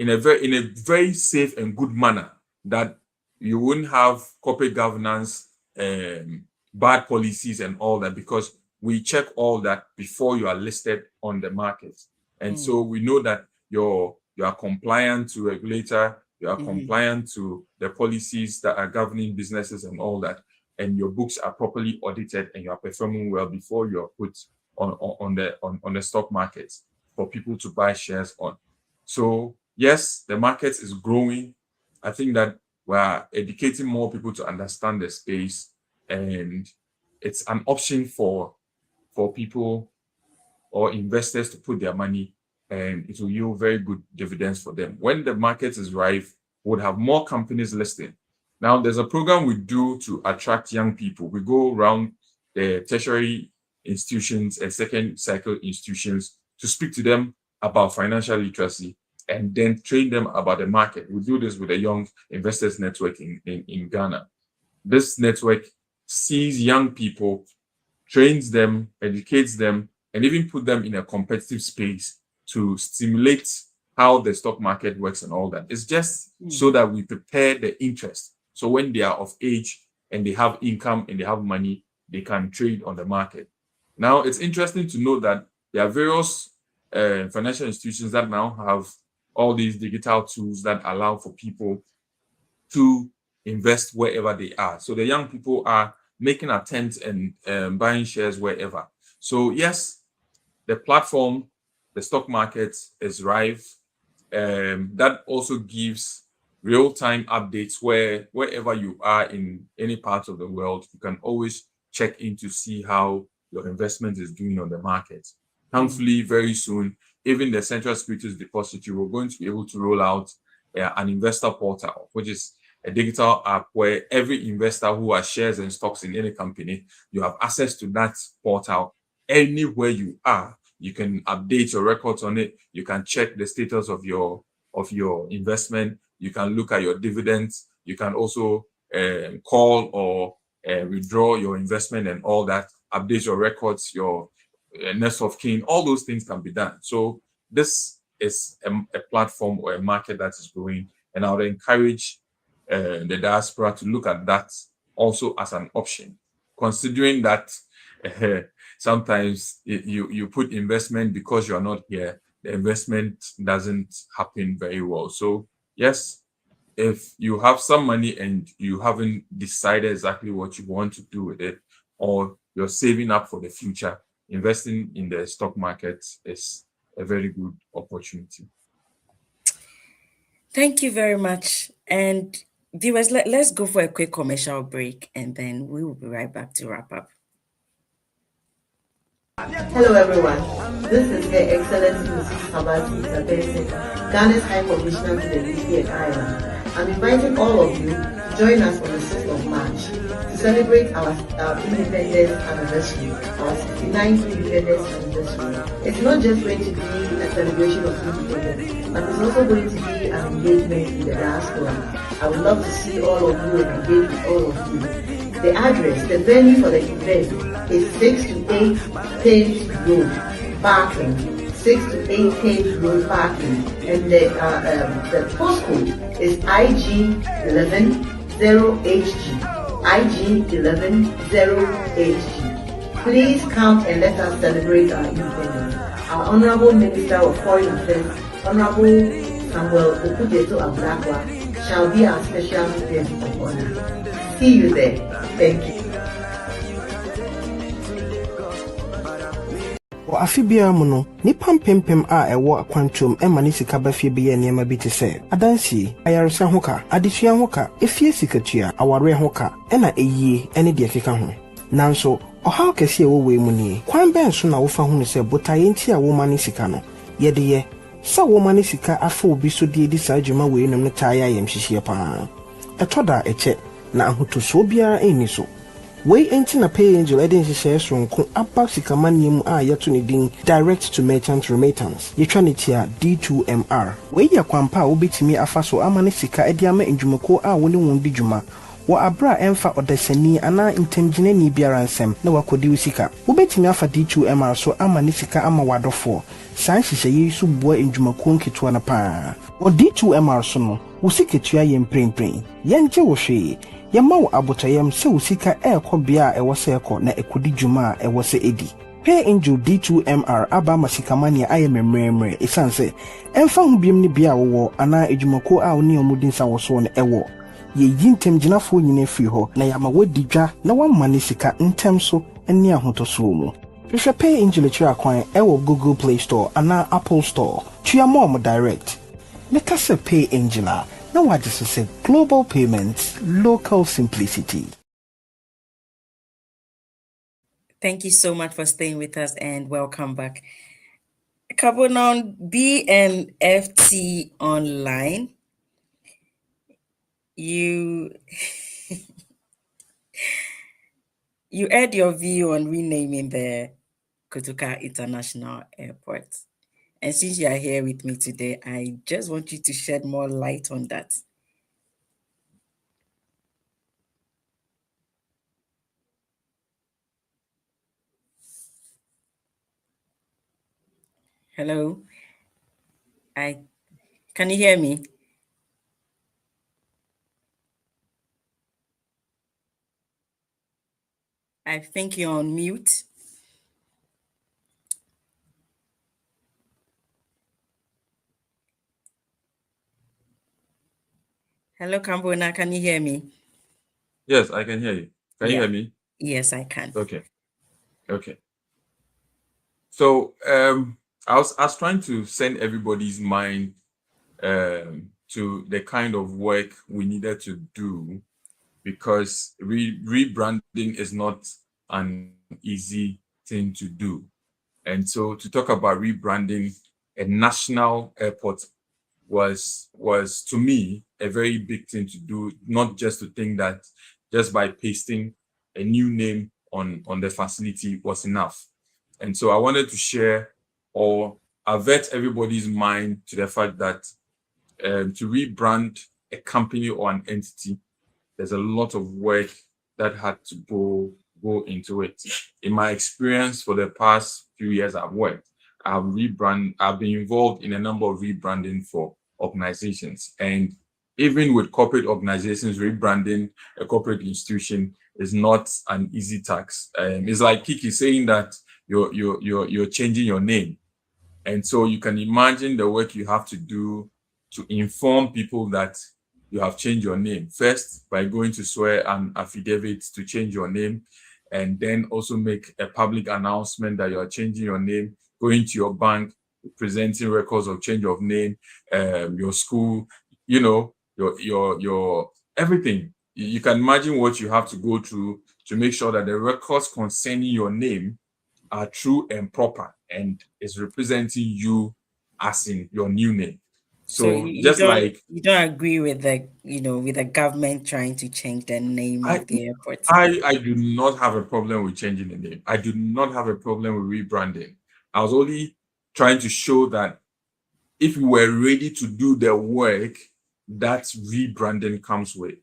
a very safe and good manner, that you wouldn't have corporate governance, bad policies and all that, because we check all that before you are listed on the market. And so we know that you are compliant to regulator, you are compliant to the policies that are governing businesses and all that, and your books are properly audited and you are performing well before you are put on the stock market for people to buy shares on. So yes, the market is growing. I think that we are educating more people to understand the space, and it's an option for people or investors to put their money, and it will yield very good dividends for them. When the market is ripe, we'll have more companies listed. Now, there's a program we do to attract young people. We go around the tertiary institutions and second cycle institutions to speak to them about financial literacy and then train them about the market. We do this with a Young Investors Network in Ghana. This network sees young people, trains them, educates them, and even put them in a competitive space to stimulate how the stock market works and all that. It's just so that we prepare the interest. So when they are of age and they have income and they have money, they can trade on the market. Now, it's interesting to know that there are various financial institutions that now have all these digital tools that allow for people to invest wherever they are. So the young people are making attempts and buying shares wherever. So yes, the platform, the stock market is ripe. That also gives real-time updates wherever you are in any part of the world, you can always check in to see how your investment is doing on the market. Thankfully, very soon, even the Central Securities Depository, we're going to be able to roll out an investor portal, which is a digital app where every investor who has shares and stocks in any company, you have access to that portal anywhere you are. You can update your records on it. You can check the status of your investment. You can look at your dividends. You can also call or withdraw your investment and all that. Update your records, your next of kin. All those things can be done. So this is a platform or a market that is growing, and I would encourage the diaspora to look at that also as an option, considering that sometimes you put investment because you're not here, the investment doesn't happen very well. So yes, if you have some money and you haven't decided exactly what you want to do with it, or you're saving up for the future, investing in the stock market is a very good opportunity. Thank you very much. And viewers, let's go for a quick commercial break, and then we will be right back to wrap up. Hello everyone, this is Her Excellency Mrs. Sabati Satense, Ghana's High Commissioner to the UK and Ireland. I'm inviting all of you to join us on the 6th of March to celebrate our independence anniversary, our 69th independence anniversary. It's not just going to be a celebration of independence, but it's also going to be an engagement in the diaspora. I would love to see all of you and engage with all of you. The address, the venue for the event is 6 to 8 Page Road, Barking. 6 to 8 Page Road, Barking. And the postcode is IG110HG. IG110HG. Please come and let us celebrate our independence. Our Honorable Minister of Foreign Affairs, Honorable Samuel Okujeto Ablakwa, shall be our special guest of honor. See you there. Thank you. Afi bia mu no nipa mpempem a ewo akwantom ema ne sika ba fie bi ye niam bi te se adansi ayaresa hoka adesua hoka efie sikatua aware hoka ena eyie ene de keka ho nanso oha kese ewo we mu ni kwan ben so na wo fa hu se botaye nti a wo ma ne sika no ye de ye sa wo ma ne sika afa obi so de di sa adwuma we num ne taaya yem hihie pa etoda eche na ahotoso bia eni so we enti na pay angel eden hihie so nko aba sika manem a yeto ne din direct to merchant remittance ye twa ne tia D2MR we ya kwampa a obetimi afa so ama ne sika edi ama ndwumako a wo ne won di dwuma wo abra emfa odasani ana intemgine ni biara nsem na wakodi usika ubetimi afa D2MR so ama ne sika ama wadofo san hihye yesu boa ndwumako nketua na pa o D2MR so no usiketua ye mprempren yenje wo hwe yama wo abotayem se usika ekobia ewose eko na ekodi dwuma a ewose edi Pay Angel D2MR aba masikamania aye memremre esanse emfa hu biem ne bia wo ana edwumako a oni omudin sa wo so ne ewo ye yintem ginafo nyine firi ho na yama wadi dwa na wamma ne sika ntem so eni ahotoso mu hwehwe Pay Angel chira kwan ewo Google Play Store ana Apple Store tua mo direct meka se Pay Angel na wajise se global payments local simplicity. Thank you so much for staying with us and welcome back. Kanbonaa BNFT online. You add your view on renaming the Kotoka International Airport. And since you are here with me today, I just want you to shed more light on that. Hello. Can you hear me? I think you're on mute. Hello, Kanbonaa, can you hear me? Yes, I can hear you. Can you hear me? Yes, I can. Okay. So I was trying to send everybody's mind to the kind of work we needed to do, because rebranding is not an easy thing to do. And so to talk about rebranding a national airport was to me a very big thing to do, not just to think that just by pasting a new name on the facility was enough. And so I wanted to share or avert everybody's mind to the fact that to rebrand a company or an entity, there's a lot of work that had to go into it. In my experience for the past few years I've worked, I've been involved in a number of rebranding for organizations. And even with corporate organizations, rebranding a corporate institution is not an easy task. It's like Kiki saying that you're changing your name. And so you can imagine the work you have to do to inform people that you have changed your name. First, by going to swear an affidavit to change your name, and then also make a public announcement that you are changing your name, going to your bank, presenting records of change of name, your school, your everything. You can imagine what you have to go through to make sure that the records concerning your name are true and proper and is representing you as in your new name. So you don't agree with the government trying to change the name of the airport? I do not have a problem with changing the name. I do not have a problem with rebranding. I was only trying to show that if we were ready to do the work, that rebranding comes with.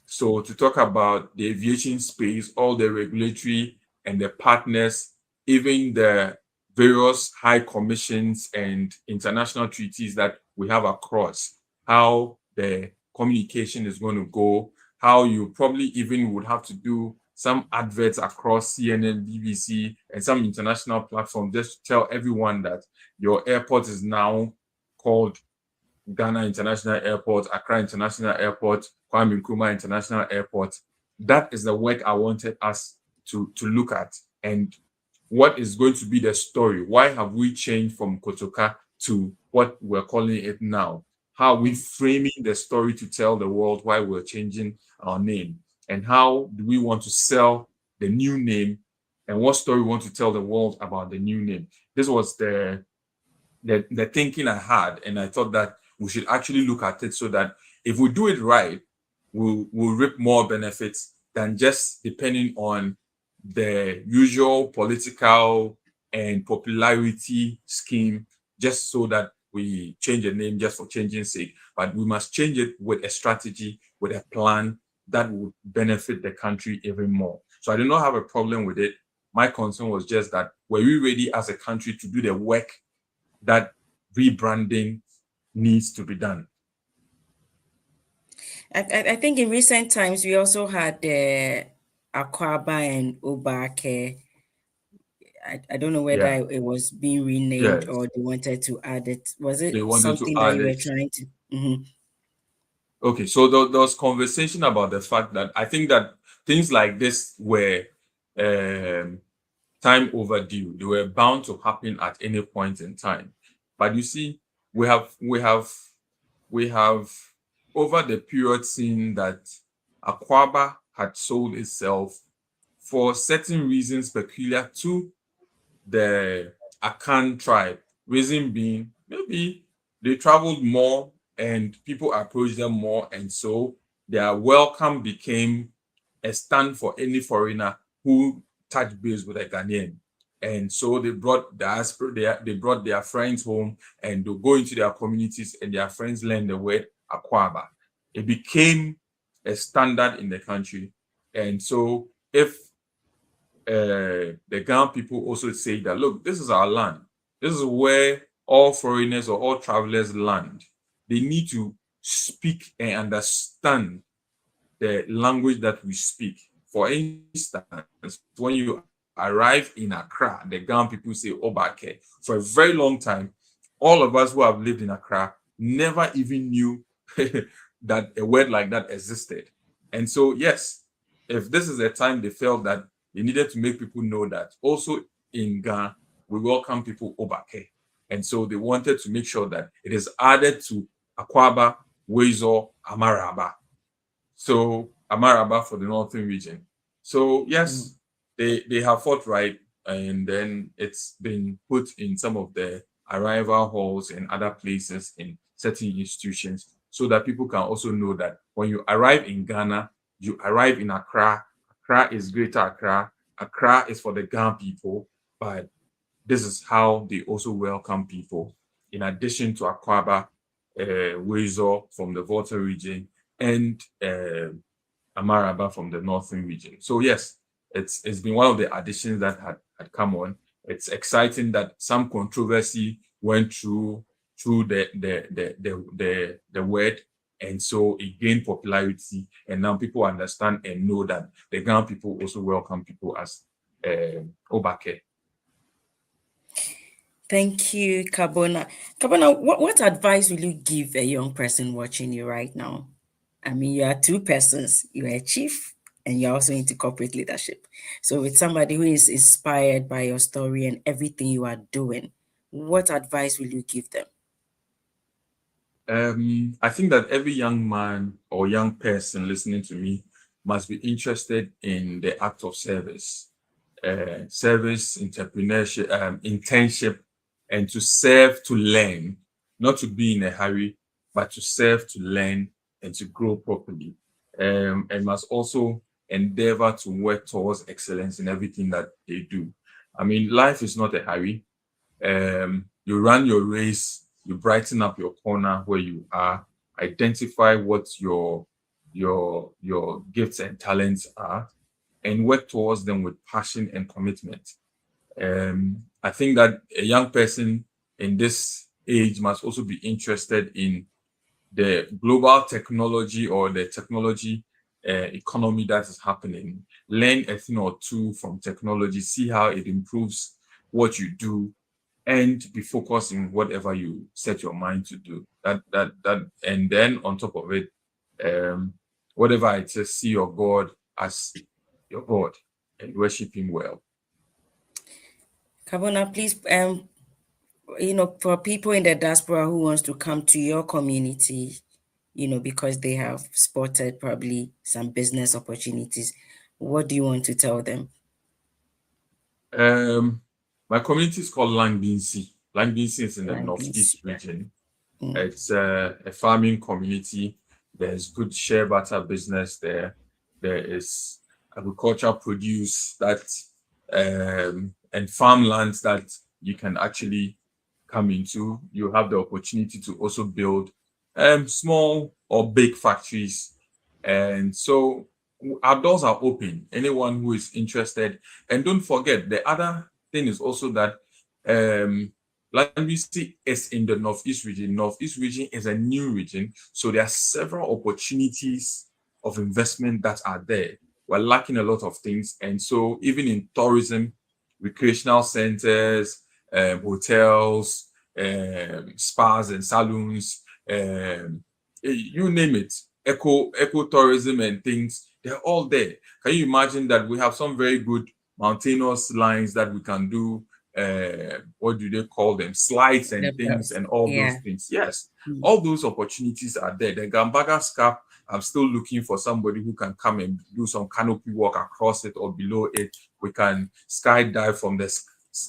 So to talk about the aviation space, all the regulatory and the partners, even the various high commissions and international treaties that we have across, how the communication is going to go, how you probably even would have to do some adverts across CNN, BBC, and some international platforms just to tell everyone that your airport is now called Ghana International Airport, Accra International Airport, Kwame Nkrumah International Airport. That is the work I wanted us to look at. And what is going to be the story? Why have we changed from Kotoka to what we're calling it now? How are we framing the story to tell the world why we're changing our name? And how do we want to sell the new name? And what story we want to tell the world about the new name? This was the thinking I had. And I thought that we should actually look at it so that if we do it right, we'll reap more benefits than just depending on the usual political and popularity scheme just so that we change the name just for changing sake. But we must change it with a strategy, with a plan that would benefit the country even more. So I do not have a problem with it. My concern was just that were we ready as a country to do the work that rebranding needs to be done? I think in recent times we also had Akwaba and Obake. I don't know whether Yeah. it was being renamed Yes. or they wanted to add it. Was it They wanted to something that add you were it. trying to? Mhm. Okay, so there was conversation about the fact that I think that things like this were time overdue. They were bound to happen at any point in time. But you see, we have over the period seen that Akwaba had sold itself for certain reasons peculiar to the Akan tribe. Reason being, maybe they traveled more and people approached them more, and so their welcome became a stand for any foreigner who touched base with a Ghanaian. And so they brought they brought their friends home and they go into their communities and their friends learn the word Akwaba. It became a standard in the country. And so if the Ghana people also say that, look, this is our land. This is where all foreigners or all travelers land. They need to speak and understand the language that we speak. For instance, when you arrive in Accra, the Ghana people say Obake. For a very long time, all of us who have lived in Accra never even knew that a word like that existed. And so, yes, if this is a time they felt that they needed to make people know that also in Ghana, we welcome people Obake. And so they wanted to make sure that it is added to Akwaba, Wezo, Amaraba. So Amaraba for the northern region. So yes, they have fought right, and then it's been put in some of the arrival halls and other places in certain institutions so that people can also know that when you arrive in Ghana, you arrive in Accra. Accra is Greater Accra. Accra is for the Ghana people, but this is how they also welcome people. In addition to Akwaba, Wezo from the Volta region, and Amaraba from the northern region. So yes, it's been one of the additions that had come on. It's exciting that some controversy went through the word, and so it gained popularity, and now people understand and know that the Ghana people also welcome people as Obake. Thank you, Kanbonaa. Kanbonaa, what advice will you give a young person watching you right now? I mean, you are two persons. You are a chief and you're also into corporate leadership. So with somebody who is inspired by your story and everything you are doing, what advice will you give them? I think that every young man or young person listening to me must be interested in the act of service, service, entrepreneurship, internship, and to serve to learn, not to be in a hurry, but to serve to learn and to grow properly. And must also endeavor to work towards excellence in everything that they do. I mean, life is not a hurry. You run your race, you brighten up your corner where you are, identify what your gifts and talents are, and work towards them with passion and commitment. I think that a young person in this age must also be interested in the global technology or the technology economy that is happening. Learn a thing or two from technology, see how it improves what you do, and be focused in whatever you set your mind to do. And then on top of it, whatever it is, see your God as your God and worship Him well. Kanbonaa, please, for people in the diaspora who wants to come to your community, because they have spotted probably some business opportunities, what do you want to tell them? My community is called Langbinsi. Langbinsi is in the northeast region. It's a farming community. There's good shea butter business there. There is agricultural produce that and farmlands that you can actually come into. You have the opportunity to also build small or big factories. And so our doors are open. Anyone who is interested. And don't forget, the other thing is also that Langbinsi is in the northeast region. Northeast region is a new region. So there are several opportunities of investment that are there. We're lacking a lot of things. And so even in tourism, recreational centers, hotels, spas and salons, you name it, eco tourism and things, they're all there. Can you imagine that we have some very good mountainous lines that we can do? What do they call them? Slides and things and all those things. Yes, all those opportunities are there. The Gambaga Scarp, I'm still looking for somebody who can come and do some canopy walk across it or below it. We can skydive from the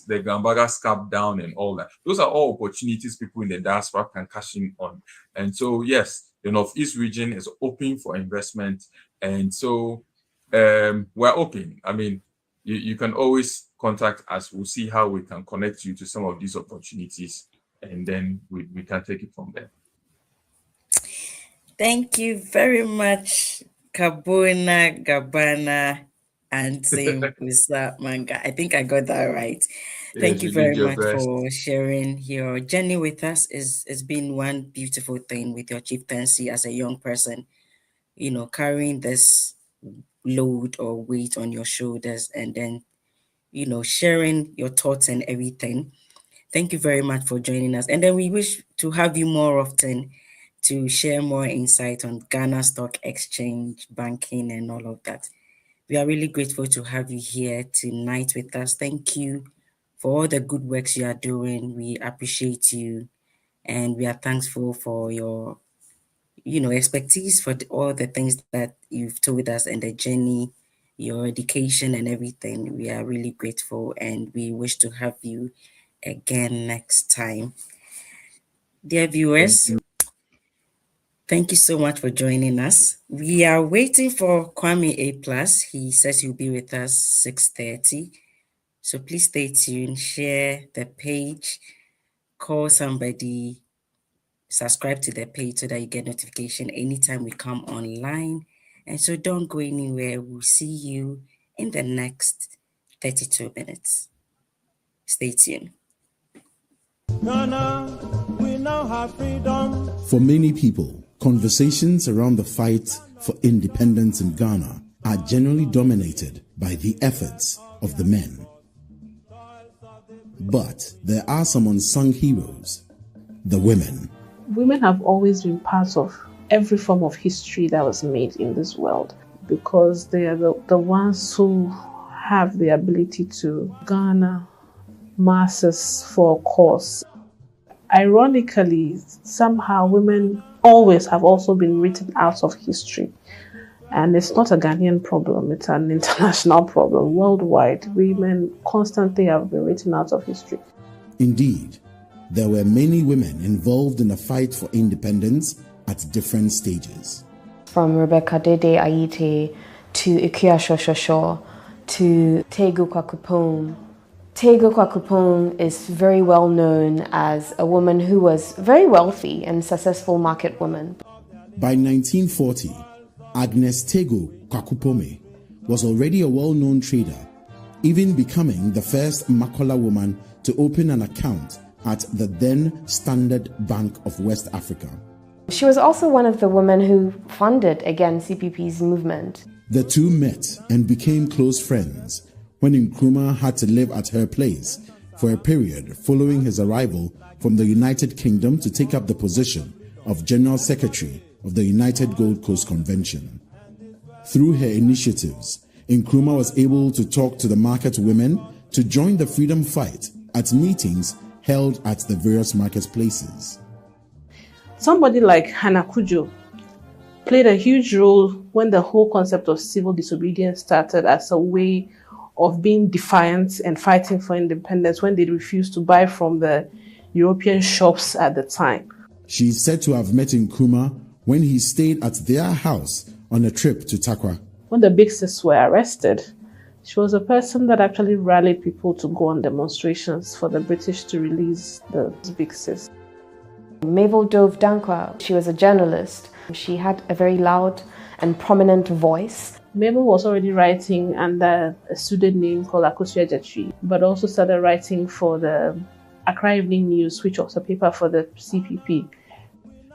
Gambaga Scarp down and all that. Those are all opportunities people in the diaspora can cash in on. And so, yes, the Northeast region is open for investment. And so we're open. I mean, you can always contact us. We'll see how we can connect you to some of these opportunities. And then we can take it from there. Thank you very much, Kanbonaa, Gbandaana, Ahn-Zim, Wusa, Manga. I think I got that right. Thank you very much for sharing your journey with us. It's been one beautiful thing with your chieftaincy as a young person, carrying this load or weight on your shoulders and then, sharing your thoughts and everything. Thank you very much for joining us. And then we wish to have you more often to share more insight on Ghana Stock Exchange, banking, and all of that. We are really grateful to have you here tonight with us. Thank you for all the good works you are doing. We appreciate you, and we are thankful for your, expertise for all the things that you've told us and the journey, your education and everything. We are really grateful, and we wish to have you again next time. Dear viewers, thank you so much for joining us. We are waiting for Kwame A+. He says he'll be with us 6:30. So please stay tuned, share the page, call somebody, subscribe to the page so that you get notification anytime we come online. And so don't go anywhere. We'll see you in the next 32 minutes. Stay tuned. Ghana, we now have freedom. For many people, conversations around the fight for independence in Ghana are generally dominated by the efforts of the men. But there are some unsung heroes, the women. Women have always been part of every form of history that was made in this world because they are the ones who have the ability to garner masses for a cause. Ironically, somehow women always have also been written out of history. And it's not a Ghanaian problem, it's an international problem. Worldwide, women constantly have been written out of history. Indeed, there were many women involved in the fight for independence at different stages. From Rebecca Dede Ayite to Ikuya Shoshosho to Tegu Kwakupon. Tegu Kwakupon is very well known as a woman who was very wealthy and successful market woman. By 1940, Agnes Tego Kwakupome was already a well-known trader, even becoming the first Makola woman to open an account at the then Standard Bank of West Africa. She was also one of the women who funded, again, CPP's movement. The two met and became close friends when Nkrumah had to live at her place for a period following his arrival from the United Kingdom to take up the position of General Secretary of the United Gold Coast Convention. Through her initiatives, Nkrumah was able to talk to the market women to join the freedom fight at meetings held at the various marketplaces. Somebody like Hannah Kujo played a huge role when the whole concept of civil disobedience started as a way of being defiant and fighting for independence when they refused to buy from the European shops at the time. She is said to have met Nkrumah when he stayed at their house on a trip to Takwa. When the Big Sis were arrested, she was a person that actually rallied people to go on demonstrations for the British to release the Big Sis. Mabel Dove Dankwa, she was a journalist. She had a very loud and prominent voice. Mabel was already writing under a pseudonym called Akosua Jatri, but also started writing for the Accra Evening News, which was a paper for the CPP.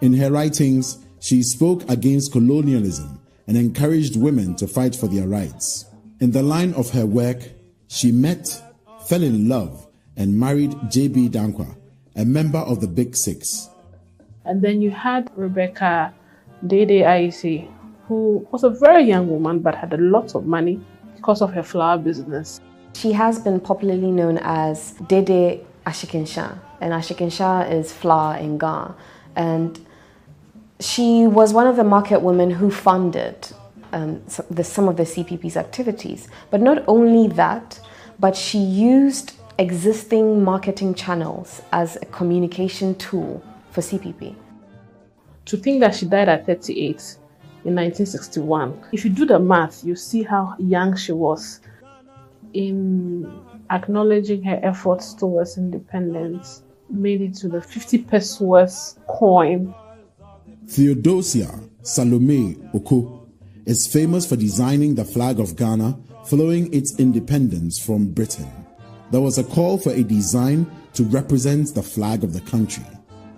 In her writings, she spoke against colonialism and encouraged women to fight for their rights. In the line of her work, she met, fell in love, and married J.B. Dankwa, a member of the Big Six. And then you had Rebecca Dede Aisi, who was a very young woman but had a lot of money because of her flower business. She has been popularly known as Dede Ashikinsha, and Ashikinsha is flour in Ghana. And she was one of the market women who funded some of the CPP's activities. But not only that, but she used existing marketing channels as a communication tool for CPP. To think that she died at 38 in 1961, if you do the math, you see how young she was in acknowledging her efforts towards independence, made it to the 50 pesos coin. Theodosia Salome Oko is famous for designing the flag of Ghana following its independence from Britain. There was a call for a design to represent the flag of the country.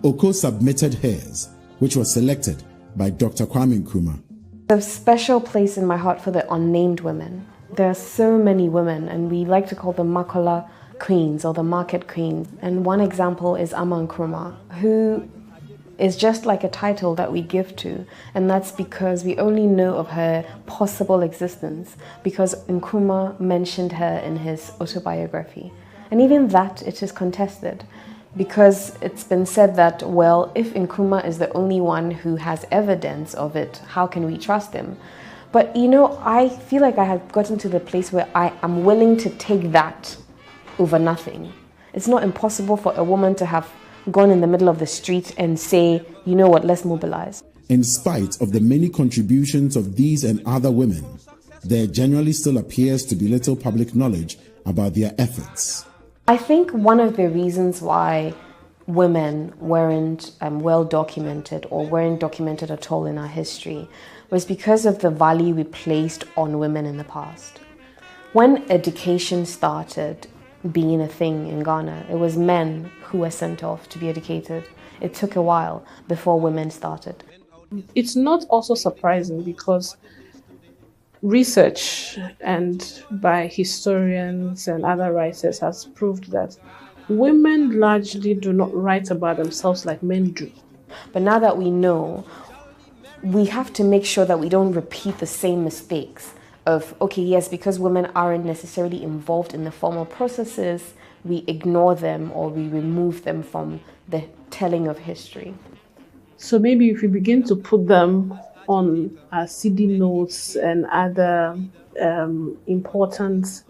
Oko submitted hers, which was selected by Dr. Kwame Nkrumah. There's a special place in my heart for the unnamed women. There are so many women, and we like to call them Makola queens or the market queens. And one example is Ama Nkrumah, who is just like a title that we give to, and that's because we only know of her possible existence because Nkrumah mentioned her in his autobiography. And even that, it is contested, because it's been said that, well, if Nkrumah is the only one who has evidence of it, how can we trust him? But you know, I feel like I have gotten to the place where I am willing to take that over nothing. It's not impossible for a woman to have gone in the middle of the street and say, you know what, let's mobilize. In spite of the many contributions of these and other women, there generally still appears to be little public knowledge about their efforts. I think one of the reasons why women weren't well documented or weren't documented at all in our history was because of the value we placed on women in the past. When education started being a thing in Ghana, it was men who were sent off to be educated. It took a while before women started. It's not also surprising because research and by historians and other writers has proved that women largely do not write about themselves like men do. But now that we know, we have to make sure that we don't repeat the same mistakes of, okay, yes, because women aren't necessarily involved in the formal processes, we ignore them or we remove them from the telling of history. So maybe if we begin to put them on CD notes and other important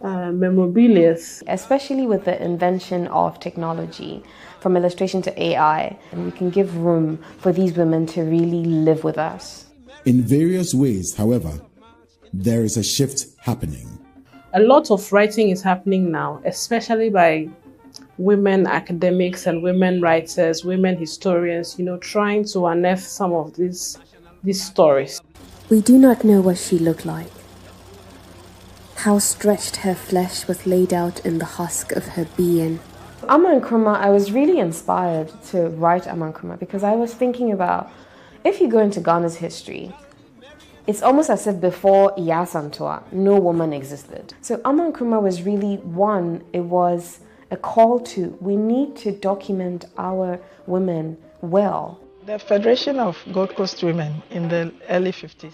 memorabilia. Especially with the invention of technology, from illustration to AI, and we can give room for these women to really live with us. In various ways, however, there is a shift happening. A lot of writing is happening now, especially by women academics and women writers, women historians, trying to unearth some of these stories. We do not know what she looked like, how stretched her flesh was laid out in the husk of her being. Ama Nkrumah, I was really inspired to write Ama Nkrumah because I was thinking about, if you go into Ghana's history, it's almost as if before Iya Santoa, no woman existed. So Ama Nkrumah was really one, it was a call to, we need to document our women well. The Federation of Gold Coast Women in the early 50s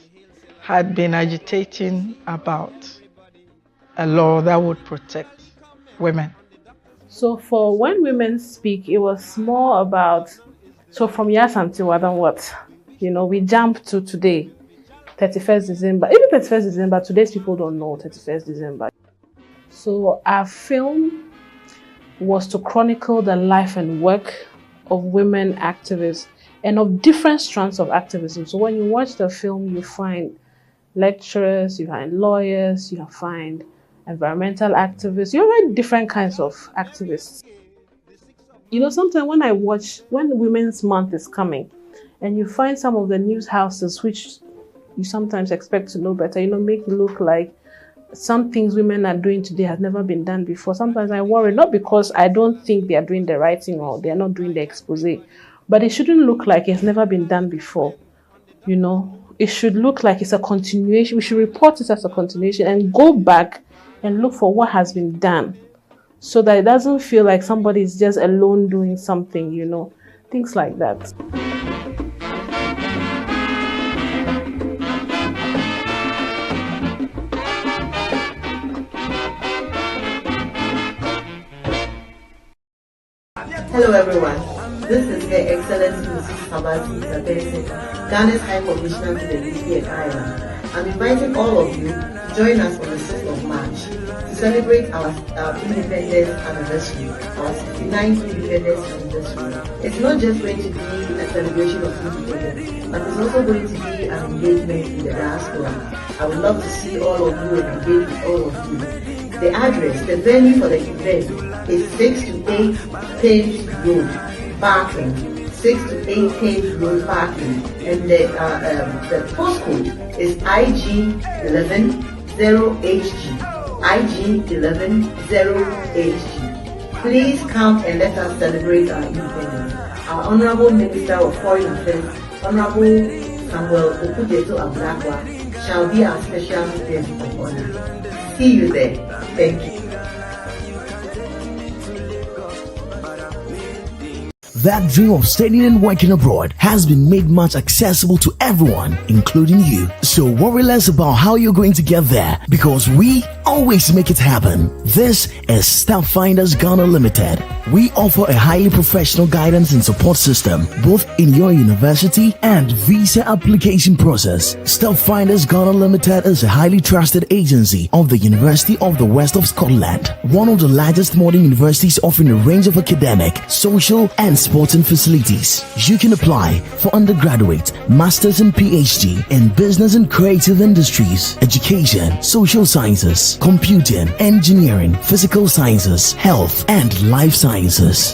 had been agitating about a law that would protect women. So for when women speak, it was more about, so from Iya Santoa, then what? We jump to today. 31st December. Even 31st December, today's people don't know 31st December. So our film was to chronicle the life and work of women activists and of different strands of activism. So when you watch the film, you find lecturers, you find lawyers, you find environmental activists, you find different kinds of activists. Sometimes when Women's Month is coming, and you find some of the news houses which you sometimes expect to know better, make it look like some things women are doing today has never been done before. Sometimes I worry, not because I don't think they are doing the right thing or they are not doing the expose, but it shouldn't look like it's never been done before. It should look like it's a continuation. We should report it as a continuation and go back and look for what has been done so that it doesn't feel like somebody is just alone doing something, things like that. Hello everyone, this is Her Excellency Mrs. Sabati, Ghana's High Commissioner to the UK and Ireland. I'm inviting all of you to join us on the 6th of March to celebrate our independence anniversary, our 69th independence anniversary. It's not just going to be a celebration of independence, but it's also going to be an engagement in the diaspora. I would love to see all of you and engage with all of you. The address, the venue for the event is 6 to 8 Thames Road, Barking. 6 to 8 Thames Road, Barking. And the postcode is IG110HG. IG110HG. Please come and let us celebrate our independence. Our Honorable Minister of Foreign Affairs, Honorable Samuel Okujeto Ablakwa, shall be our special guest of honor. See you there. Thank you. That dream of studying and working abroad has been made much accessible to everyone, including you. So worry less about how you're going to get there, because we always make it happen. This is Stepfinders Ghana Limited. We offer a highly professional guidance and support system, both in your university and visa application process. Stepfinders Ghana Limited is a highly trusted agency of the University of the West of Scotland, one of the largest modern universities offering a range of academic, social, and sporting facilities. You can apply for undergraduate, master's and PhD in business and creative industries, education, social sciences, computing, engineering, physical sciences, health, and life sciences.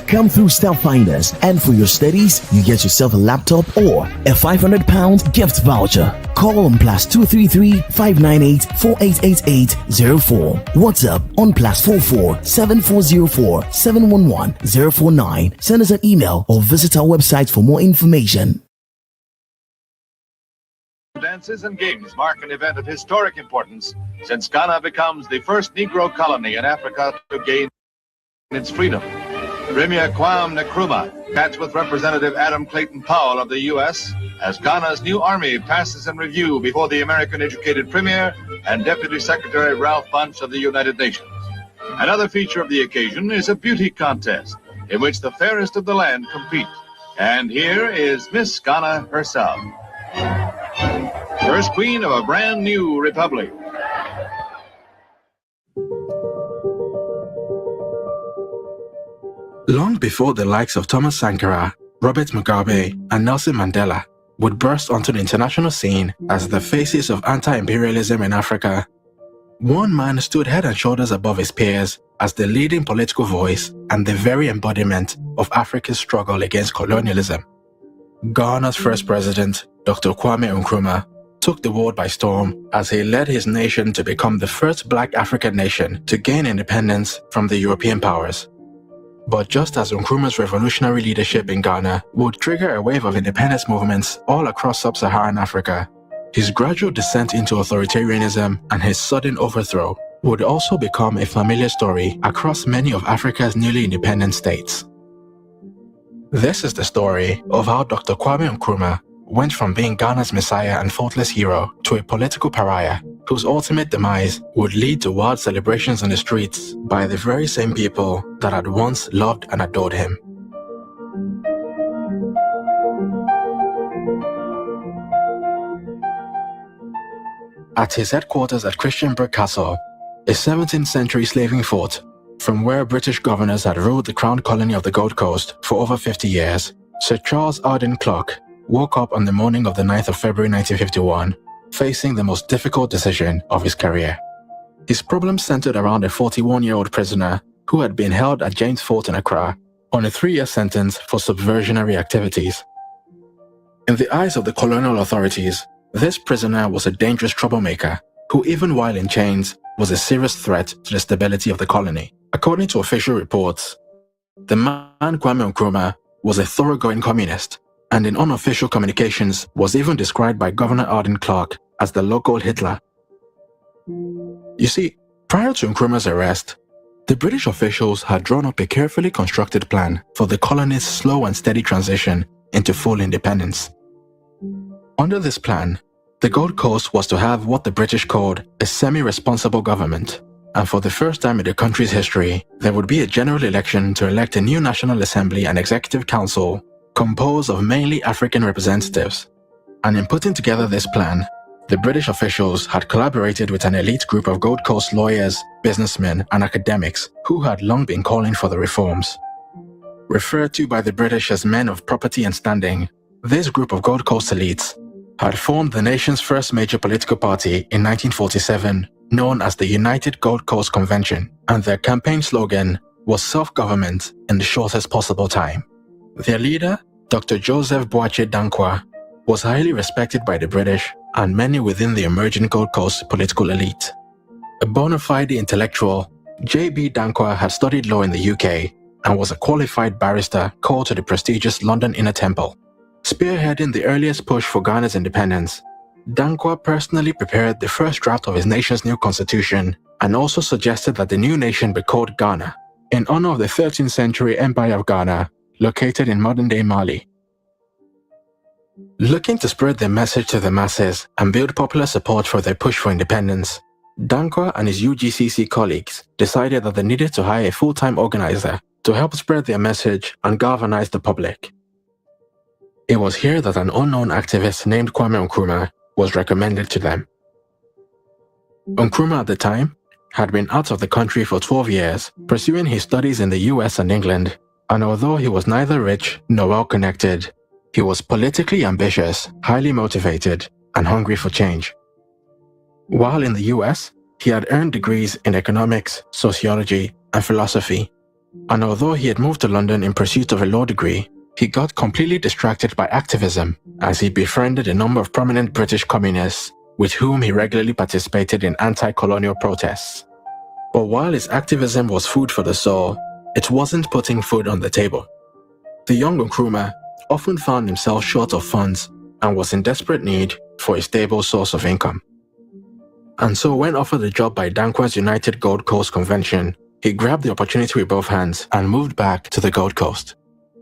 Come through Stepfinders, and for your studies, you get yourself a laptop or a £500 gift voucher. Call on +233 598 4888 04. WhatsApp on +44 7404 711 049. Send us an email or visit our website for more information. Dances and games mark an event of historic importance since Ghana becomes the first Negro colony in Africa to gain its freedom. Premier Kwame Nkrumah chats with Representative Adam Clayton Powell of the U.S. as Ghana's new army passes in review before the American-educated Premier and Deputy Secretary Ralph Bunche of the United Nations. Another feature of the occasion is a beauty contest in which the fairest of the land compete. And here is Miss Ghana herself, first queen of a brand new republic. Long before the likes of Thomas Sankara, Robert Mugabe, and Nelson Mandela would burst onto the international scene as the faces of anti-imperialism in Africa, One man stood head and shoulders above his peers as the leading political voice and the very embodiment of Africa's struggle against colonialism. Ghana's first president, Dr. Kwame Nkrumah, took the world by storm as he led his nation to become the first black African nation to gain independence from the European powers. But just as Nkrumah's revolutionary leadership in Ghana would trigger a wave of independence movements all across sub-Saharan Africa, his gradual descent into authoritarianism and his sudden overthrow would also become a familiar story across many of Africa's newly independent states. This is the story of how Dr. Kwame Nkrumah went from being Ghana's messiah and faultless hero to a political pariah whose ultimate demise would lead to wild celebrations on the streets by the very same people that had once loved and adored him. At his headquarters at Christiansburg Castle, a 17th century slaving fort, from where British governors had ruled the crown colony of the Gold Coast for over 50 years, Sir Charles Arden Clark woke up on the morning of the 9th of February 1951, facing the most difficult decision of his career. His problem centered around a 41-year-old prisoner who had been held at James Fort in Accra on a 3-year sentence for subversionary activities. In the eyes of the colonial authorities, this prisoner was a dangerous troublemaker who, even while in chains, was a serious threat to the stability of the colony. According to official reports, the man Kwame Nkrumah was a thoroughgoing communist, and in unofficial communications was even described by Governor Arden Clark as the local Hitler. You see, prior to Nkrumah's arrest, the British officials had drawn up a carefully constructed plan for the colony's slow and steady transition into full independence. Under this plan, the Gold Coast was to have what the British called a semi-responsible government, and for the first time in the country's history, there would be a general election to elect a new National Assembly and Executive Council composed of mainly African representatives. And in putting together this plan, the British officials had collaborated with an elite group of Gold Coast lawyers, businessmen, and academics who had long been calling for the reforms. Referred to by the British as men of property and standing, this group of Gold Coast elites had formed the nation's first major political party in 1947, known as the United Gold Coast Convention, and their campaign slogan was self-government in the shortest possible time. Their leader, Dr. Joseph Boachier Danquah, was highly respected by the British and many within the emerging Gold Coast political elite. A bona fide intellectual, J.B. Danquah had studied law in the UK and was a qualified barrister called to the prestigious London Inner Temple. Spearheading the earliest push for Ghana's independence, Danquah personally prepared the first draft of his nation's new constitution and also suggested that the new nation be called Ghana, in honor of the 13th century Empire of Ghana, located in modern-day Mali. Looking to spread their message to the masses and build popular support for their push for independence, Danquah and his UGCC colleagues decided that they needed to hire a full-time organizer to help spread their message and galvanize the public. It was here that an unknown activist named Kwame Nkrumah was recommended to them. Nkrumah at the time had been out of the country for 12 years, pursuing his studies in the US and England, and although he was neither rich nor well-connected, he was politically ambitious, highly motivated, and hungry for change. While in the US, he had earned degrees in economics, sociology, and philosophy, and although he had moved to London in pursuit of a law degree, he got completely distracted by activism as he befriended a number of prominent British communists with whom he regularly participated in anti-colonial protests. But while his activism was food for the soul, it wasn't putting food on the table. The young Nkrumah often found himself short of funds and was in desperate need for a stable source of income. And so when offered a job by Danquah's United Gold Coast Convention, he grabbed the opportunity with both hands and moved back to the Gold Coast.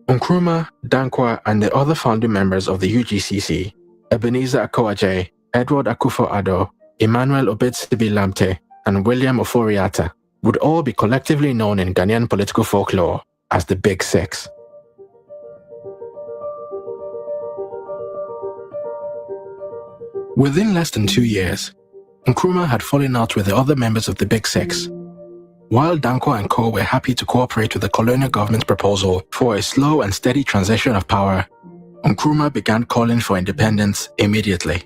Nkrumah, Danquah, and the other founding members of the UGCC, Ebenezer Akwaje, Edward Akufo-Addo, Emmanuel Obetsebi-Lamte, and William Ofori-Atta, would all be collectively known in Ghanaian political folklore as the Big Six. Within less than 2 years, Nkrumah had fallen out with the other members of the Big Six. While Danquah and co. were happy to cooperate with the colonial government's proposal for a slow and steady transition of power, Nkrumah began calling for independence immediately.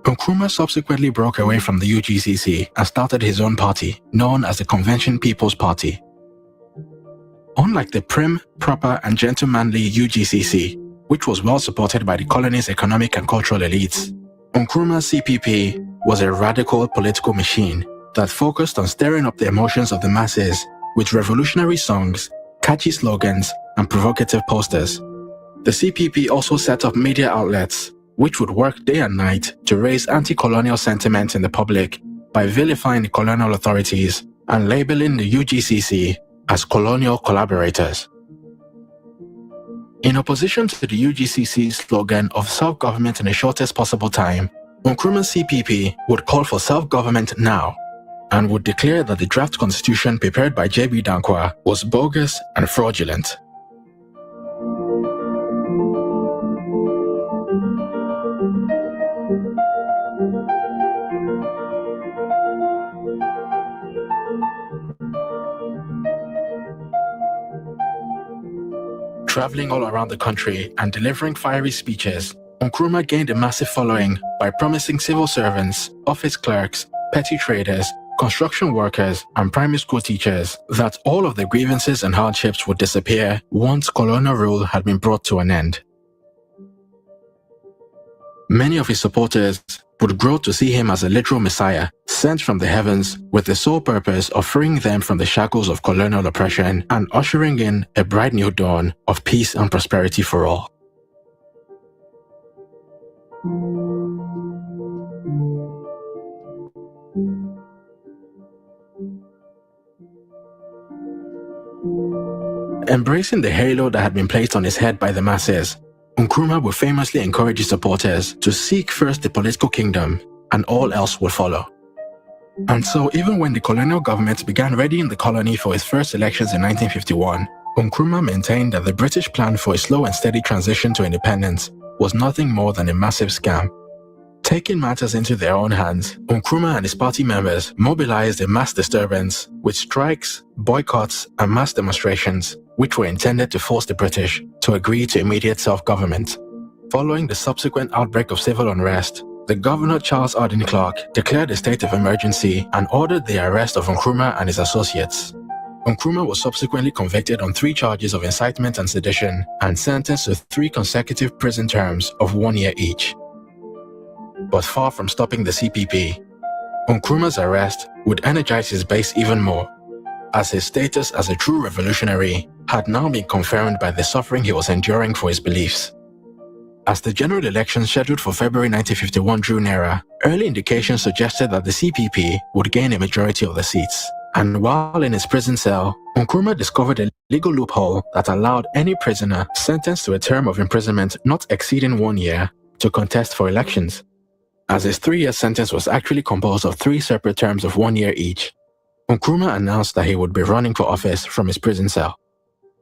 Nkrumah subsequently broke away from the UGCC and started his own party, known as the Convention People's Party. Unlike the prim, proper and gentlemanly UGCC, which was well supported by the colony's economic and cultural elites, Nkrumah's CPP was a radical political machine that focused on stirring up the emotions of the masses with revolutionary songs, catchy slogans, and provocative posters. The CPP also set up media outlets which would work day and night to raise anti-colonial sentiment in the public by vilifying the colonial authorities and labeling the UGCC as colonial collaborators. In opposition to the UGCC's slogan of self-government in the shortest possible time, Nkrumah's CPP would call for self-government now and would declare that the draft constitution prepared by J.B. Danquah was bogus and fraudulent. Traveling all around the country and delivering fiery speeches, Nkrumah gained a massive following by promising civil servants, office clerks, petty traders, construction workers, and primary school teachers that all of their grievances and hardships would disappear once colonial rule had been brought to an end. Many of his supporters would grow to see him as a literal messiah sent from the heavens with the sole purpose of freeing them from the shackles of colonial oppression and ushering in a bright new dawn of peace and prosperity for all. Embracing the halo that had been placed on his head by the masses, Nkrumah would famously encourage his supporters to seek first the political kingdom, and all else would follow. And so even when the colonial government began readying the colony for its first elections in 1951, Nkrumah maintained that the British plan for a slow and steady transition to independence was nothing more than a massive scam. Taking matters into their own hands, Nkrumah and his party members mobilized a mass disturbance with strikes, boycotts, and mass demonstrations, which were intended to force the British to agree to immediate self-government. Following the subsequent outbreak of civil unrest, the Governor Charles Arden Clark declared a state of emergency and ordered the arrest of Nkrumah and his associates. Nkrumah was subsequently convicted on 3 charges of incitement and sedition and sentenced to 3 consecutive prison terms of 1 year each. But far from stopping the CPP, Nkrumah's arrest would energize his base even more, as his status as a true revolutionary had now been confirmed by the suffering he was enduring for his beliefs. As the general election scheduled for February 1951 drew nearer, early indications suggested that the CPP would gain a majority of the seats. And while in his prison cell, Nkrumah discovered a legal loophole that allowed any prisoner sentenced to a term of imprisonment not exceeding 1 year to contest for elections. As his 3-year sentence was actually composed of 3 separate terms of 1 year each, Nkrumah announced that he would be running for office from his prison cell.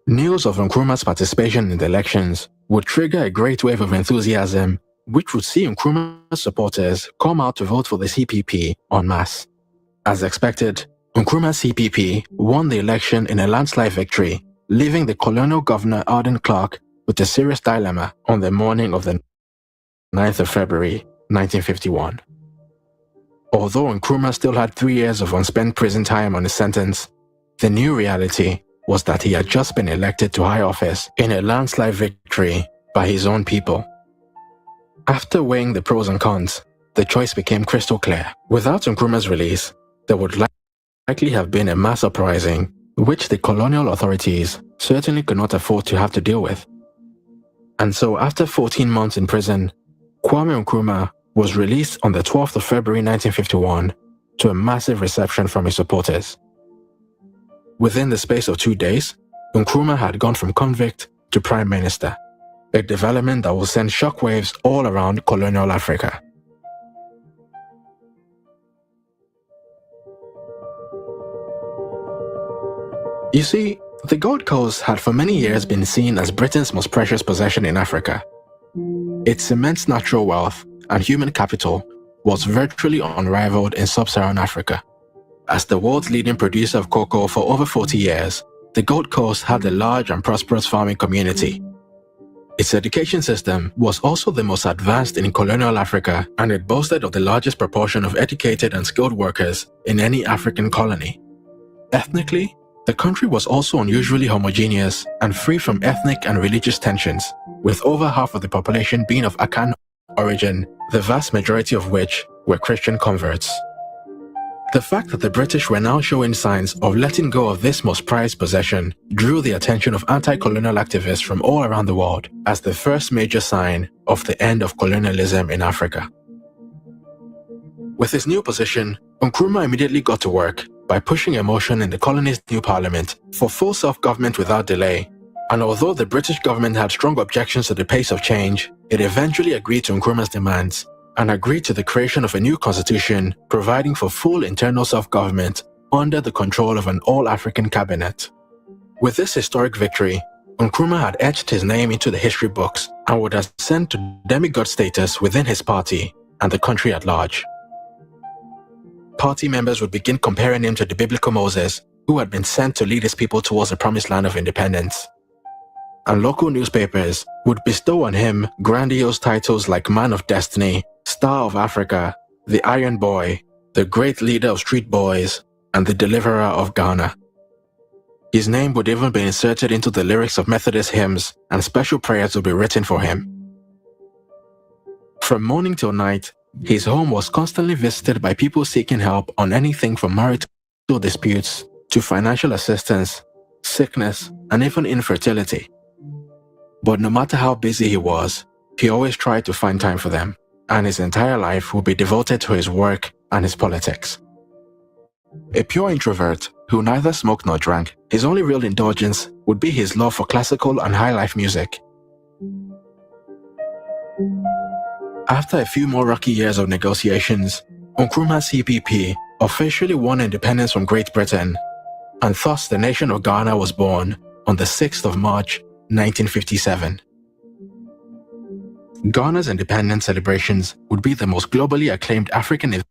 News of Nkrumah's participation in the elections would trigger a great wave of enthusiasm, which would see Nkrumah's supporters come out to vote for the CPP en masse. As expected, Nkrumah's CPP won the election in a landslide victory, leaving the colonial governor Arden Clark with a serious dilemma on the morning of the 9th of February, 1951. Although Nkrumah still had 3 years of unspent prison time on his sentence, the new reality was that he had just been elected to high office in a landslide victory by his own people. After weighing the pros and cons, the choice became crystal clear. Without Nkrumah's release, there would likely have been a mass uprising, which the colonial authorities certainly could not afford to have to deal with. And so after 14 months in prison, Kwame Nkrumah was released on the 12th of February 1951 to a massive reception from his supporters. Within the space of 2 days, Nkrumah had gone from convict to prime minister, a development that will send shockwaves all around colonial Africa. You see, the Gold Coast had for many years been seen as Britain's most precious possession in Africa. Its immense natural wealth and human capital was virtually unrivaled in sub-Saharan Africa. As the world's leading producer of cocoa for over 40 years, the Gold Coast had a large and prosperous farming community. Its education system was also the most advanced in colonial Africa, and it boasted of the largest proportion of educated and skilled workers in any African colony. Ethnically, the country was also unusually homogeneous and free from ethnic and religious tensions, with over half of the population being of Akan origin, the vast majority of which were Christian converts. The fact that the British were now showing signs of letting go of this most prized possession drew the attention of anti-colonial activists from all around the world as the first major sign of the end of colonialism in Africa. With his new position, Nkrumah immediately got to work by pushing a motion in the colony's new parliament for full self-government without delay, and although the British government had strong objections to the pace of change, it eventually agreed to Nkrumah's demands and agreed to the creation of a new constitution providing for full internal self-government under the control of an all-African cabinet. With this historic victory, Nkrumah had etched his name into the history books and would ascend to demigod status within his party and the country at large. Party members would begin comparing him to the biblical Moses, who had been sent to lead his people towards the promised land of independence. And local newspapers would bestow on him grandiose titles like Man of Destiny, Star of Africa, the Iron Boy, the Great Leader of Street Boys, and the Deliverer of Ghana. His name would even be inserted into the lyrics of Methodist hymns, and special prayers would be written for him. From morning till night, his home was constantly visited by people seeking help on anything from marital disputes to financial assistance, sickness, and even infertility. But no matter how busy he was, he always tried to find time for them, and his entire life would be devoted to his work and his politics. A pure introvert who neither smoked nor drank, his only real indulgence would be his love for classical and high life music. After a few more rocky years of negotiations, Nkrumah's CPP officially won independence from Great Britain, and thus the nation of Ghana was born on the 6th of March, 1957. Ghana's independence celebrations would be the most globally acclaimed African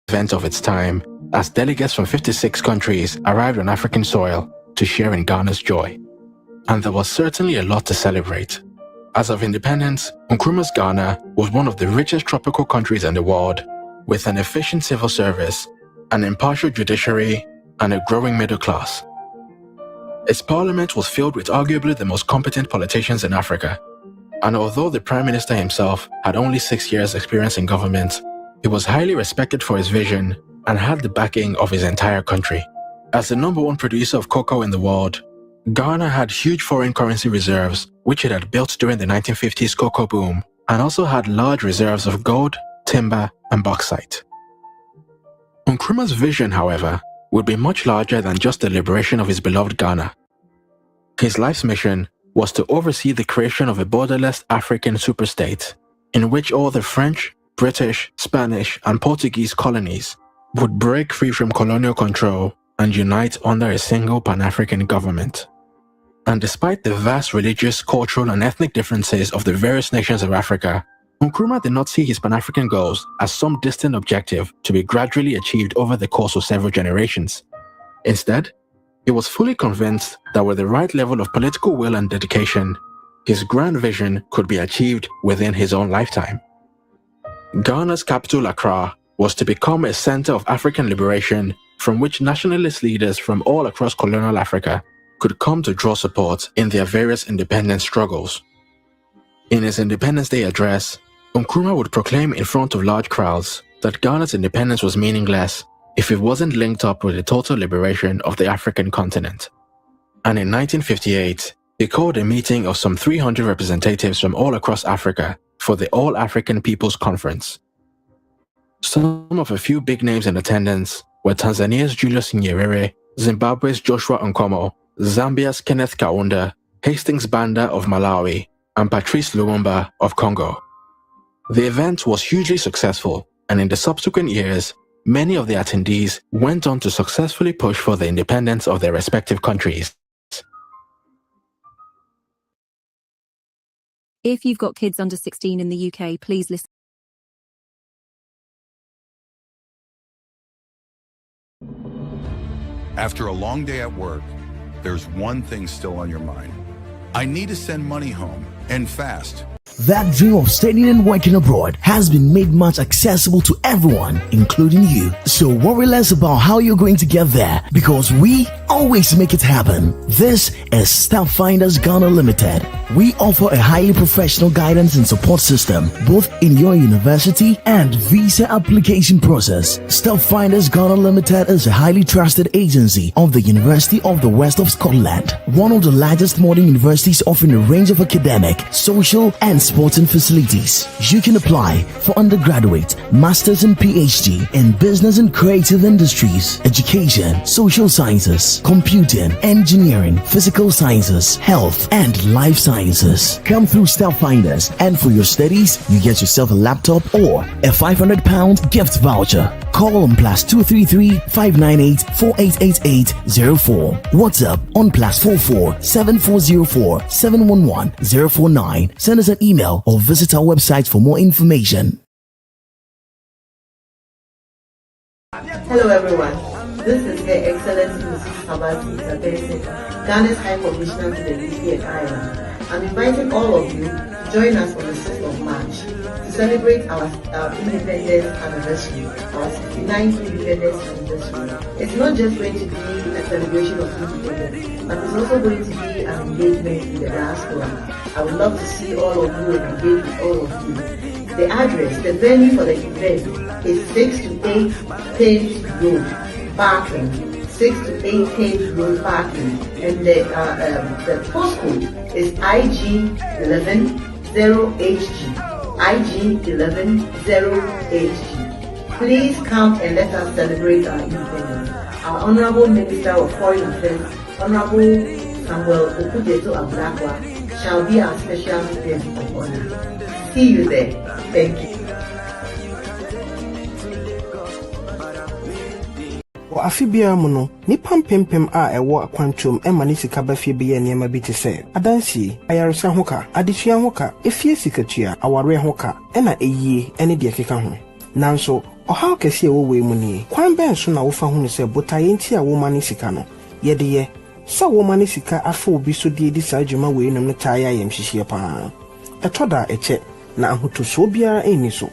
event of its time, as delegates from 56 countries arrived on African soil to share in Ghana's joy. And there was certainly a lot to celebrate. As of independence, Nkrumah's Ghana was one of the richest tropical countries in the world, with an efficient civil service, an impartial judiciary, and a growing middle class. Its parliament was filled with arguably the most competent politicians in Africa, and although the Prime Minister himself had only 6 years' experience in government, he was highly respected for his vision and had the backing of his entire country. As the #1 producer of cocoa in the world, Ghana had huge foreign currency reserves, which it had built during the 1950s cocoa boom, and also had large reserves of gold, timber, and bauxite. Nkrumah's vision, however, would be much larger than just the liberation of his beloved Ghana. His life's mission was to oversee the creation of a borderless African superstate, in which all the French, British, Spanish, and Portuguese colonies would break free from colonial control and unite under a single Pan-African government. And despite the vast religious, cultural, and ethnic differences of the various nations of Africa, Nkrumah did not see his Pan-African goals as some distant objective to be gradually achieved over the course of several generations. Instead, he was fully convinced that with the right level of political will and dedication, his grand vision could be achieved within his own lifetime. Ghana's capital, Accra, was to become a center of African liberation from which nationalist leaders from all across colonial Africa could come to draw support in their various independence struggles. In his Independence Day address, Nkrumah would proclaim in front of large crowds that Ghana's independence was meaningless if it wasn't linked up with the total liberation of the African continent. And in 1958, he called a meeting of some 300 representatives from all across Africa for the All-African People's Conference. Some of a few big names in attendance were Tanzania's Julius Nyerere, Zimbabwe's Joshua Nkomo, Zambia's Kenneth Kaunda, Hastings Banda of Malawi, and Patrice Lumumba of Congo. The event was hugely successful, and in the subsequent years, many of the attendees went on to successfully push for the independence of their respective countries. If you've got kids under 16 in the UK, please listen. After a long day at work, there's one thing still on your mind. I need to send money home, and fast. That dream of studying and working abroad has been made much accessible to everyone, including you. So worry less about how you're going to get there, because we always make it happen. This is Step Finders Ghana Limited. We offer a highly professional guidance and support system, both in your university and visa application process. Step Finders Ghana Limited is a highly trusted agency of the University of the West of Scotland, one of the largest modern universities offering a range of academic, social, and sporting facilities. You can apply for undergraduate, master's and PhD in business and creative industries, education, social sciences, computing, engineering, physical sciences, health, and life sciences. Come through Step Finders, and for your studies, you get yourself a laptop or a £500 gift voucher. Call on +233 598 4888 04. WhatsApp on +44 7404 711 049. Send us an email or visit our website for more information. Hello everyone, this is Her Excellency Mrs. Sabati, Ghana's High Commissioner to the UK and Ireland. I'm inviting all of you to join us on the 6th of March to celebrate our independence anniversary, our 69th independence anniversary. It's not just going to be a celebration of independence, but it's also going to be an engagement with the diaspora. I would love to see all of you and engage with all of you. The address, the venue for the event is 6 to 8 Page Road, Barking. 6 to 8 Page Road, Barking. And the postcode is IG110HG. IG110HG. Please come and let us celebrate our independence. Our Honorable Minister of Foreign Affairs, Honorable Samuel Okujeto Ablakwa, shall be our special guest of honor. See you there. Thank you. Wɔ afe biara mu no, nipa mpempem a ɛwɔ akwantuom ɛma ne sika bɛfie bɛyɛ nneɛma bi te sɛ adansie, ayaresa ho ka, adesua ho ka, efie sikatua, aware ho ka, ɛna eyie ɛne deɛ keka ho. Nanso, ɔhaw kɛse a ɛwɔ wei mu nie. Kwan bɛn so na wofa ho ne sɛ botaye nti a woma ne sika no. Yɛde yɛ sɛ woma ne sika afa obi so de di saa adwuma wei nom no taa yɛ ayɛmhyehyɛ paa. Ɛtɔ da ɛkyɛ na ahotoso biara ɛnni so.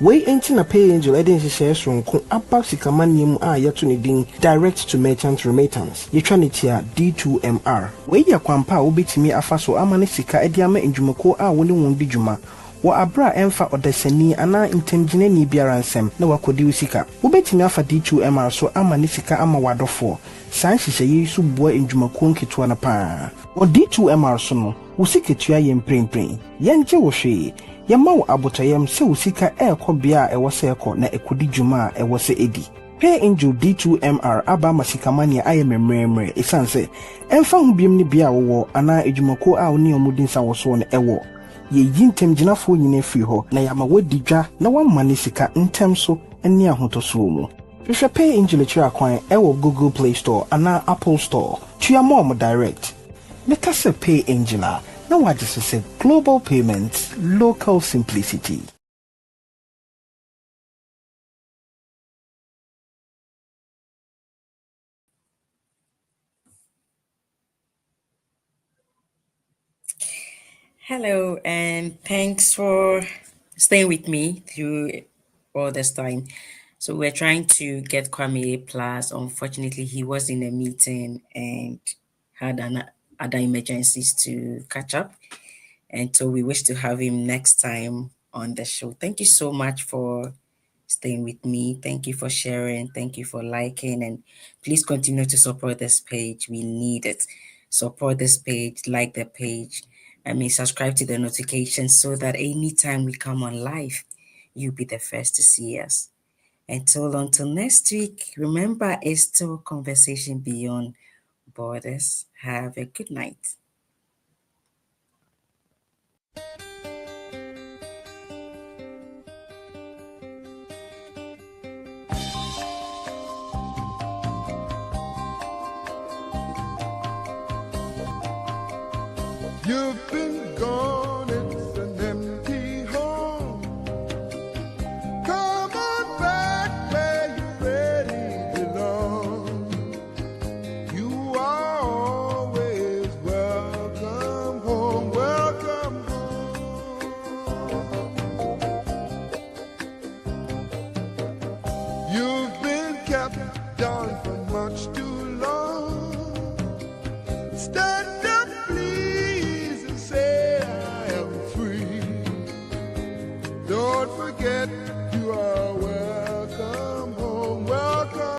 Wei enti na Pay Angel eden hyehyɛ sonko aba sikamanie mu a yɛto ne din direct to merchant remittance. Yɛtwa ne tia D2MR. Wei yɛ kwampa a wobɛtumi afa so ama ne sika ede ama ndwumako a wone wɔn di dwuma. Wɔ abra ɛmfa ɔdasani ana ntamgyinani biara nsɛm na wakɔdi wo sika. Wobɛtumi afa D2MR so ama ne sika ama wadɔfo. San hyehyɛ so boa ndwumako nketewa na paa. Wɔ D2MR so no, wo siketua yɛ mprempren. Yɛngye wo hwee. Yama wo abotayam se wo sika ɛkɔ bia a ɛwɔ sɛ ɛkɔ na ɛkɔdi dwuma a ɛwɔ sɛ edi. Pay Angel D2MR aba masikamania ayɛ memremre esan sɛ ɛmfa ho biem ne bia wo ana edwumako a oni omudi nsa wo so no ɛwɔ. Ye yintem gyinafo nyine firi hɔ na yama wadi dwa na wamma ne sika ntem so ɛne ahotoso mu. Hwehwɛ Pay Angel akyi akwan ɛwɔ Google Play Store ana Apple Store. Tua mo direct. Meka sɛ Pay Angel a now what just say global payments, local simplicity. Hello, and thanks for staying with me through all this time. So we're trying to get Kwame Plus. Unfortunately, he was in a meeting and had other emergencies to catch up. And so we wish to have him next time on the show. Thank you so much for staying with me. Thank you for sharing. Thank you for liking. And please continue to support this page. We need it. Support this page, like the page. Subscribe to the notifications so that anytime we come on live, you'll be the first to see us. Until next week, remember, it's still Conversation Beyond Borders. Have a good night. You've been gone, it's an empty home. Come on back where you really belong. You are always welcome Stand up, please, and say I am free. Don't forget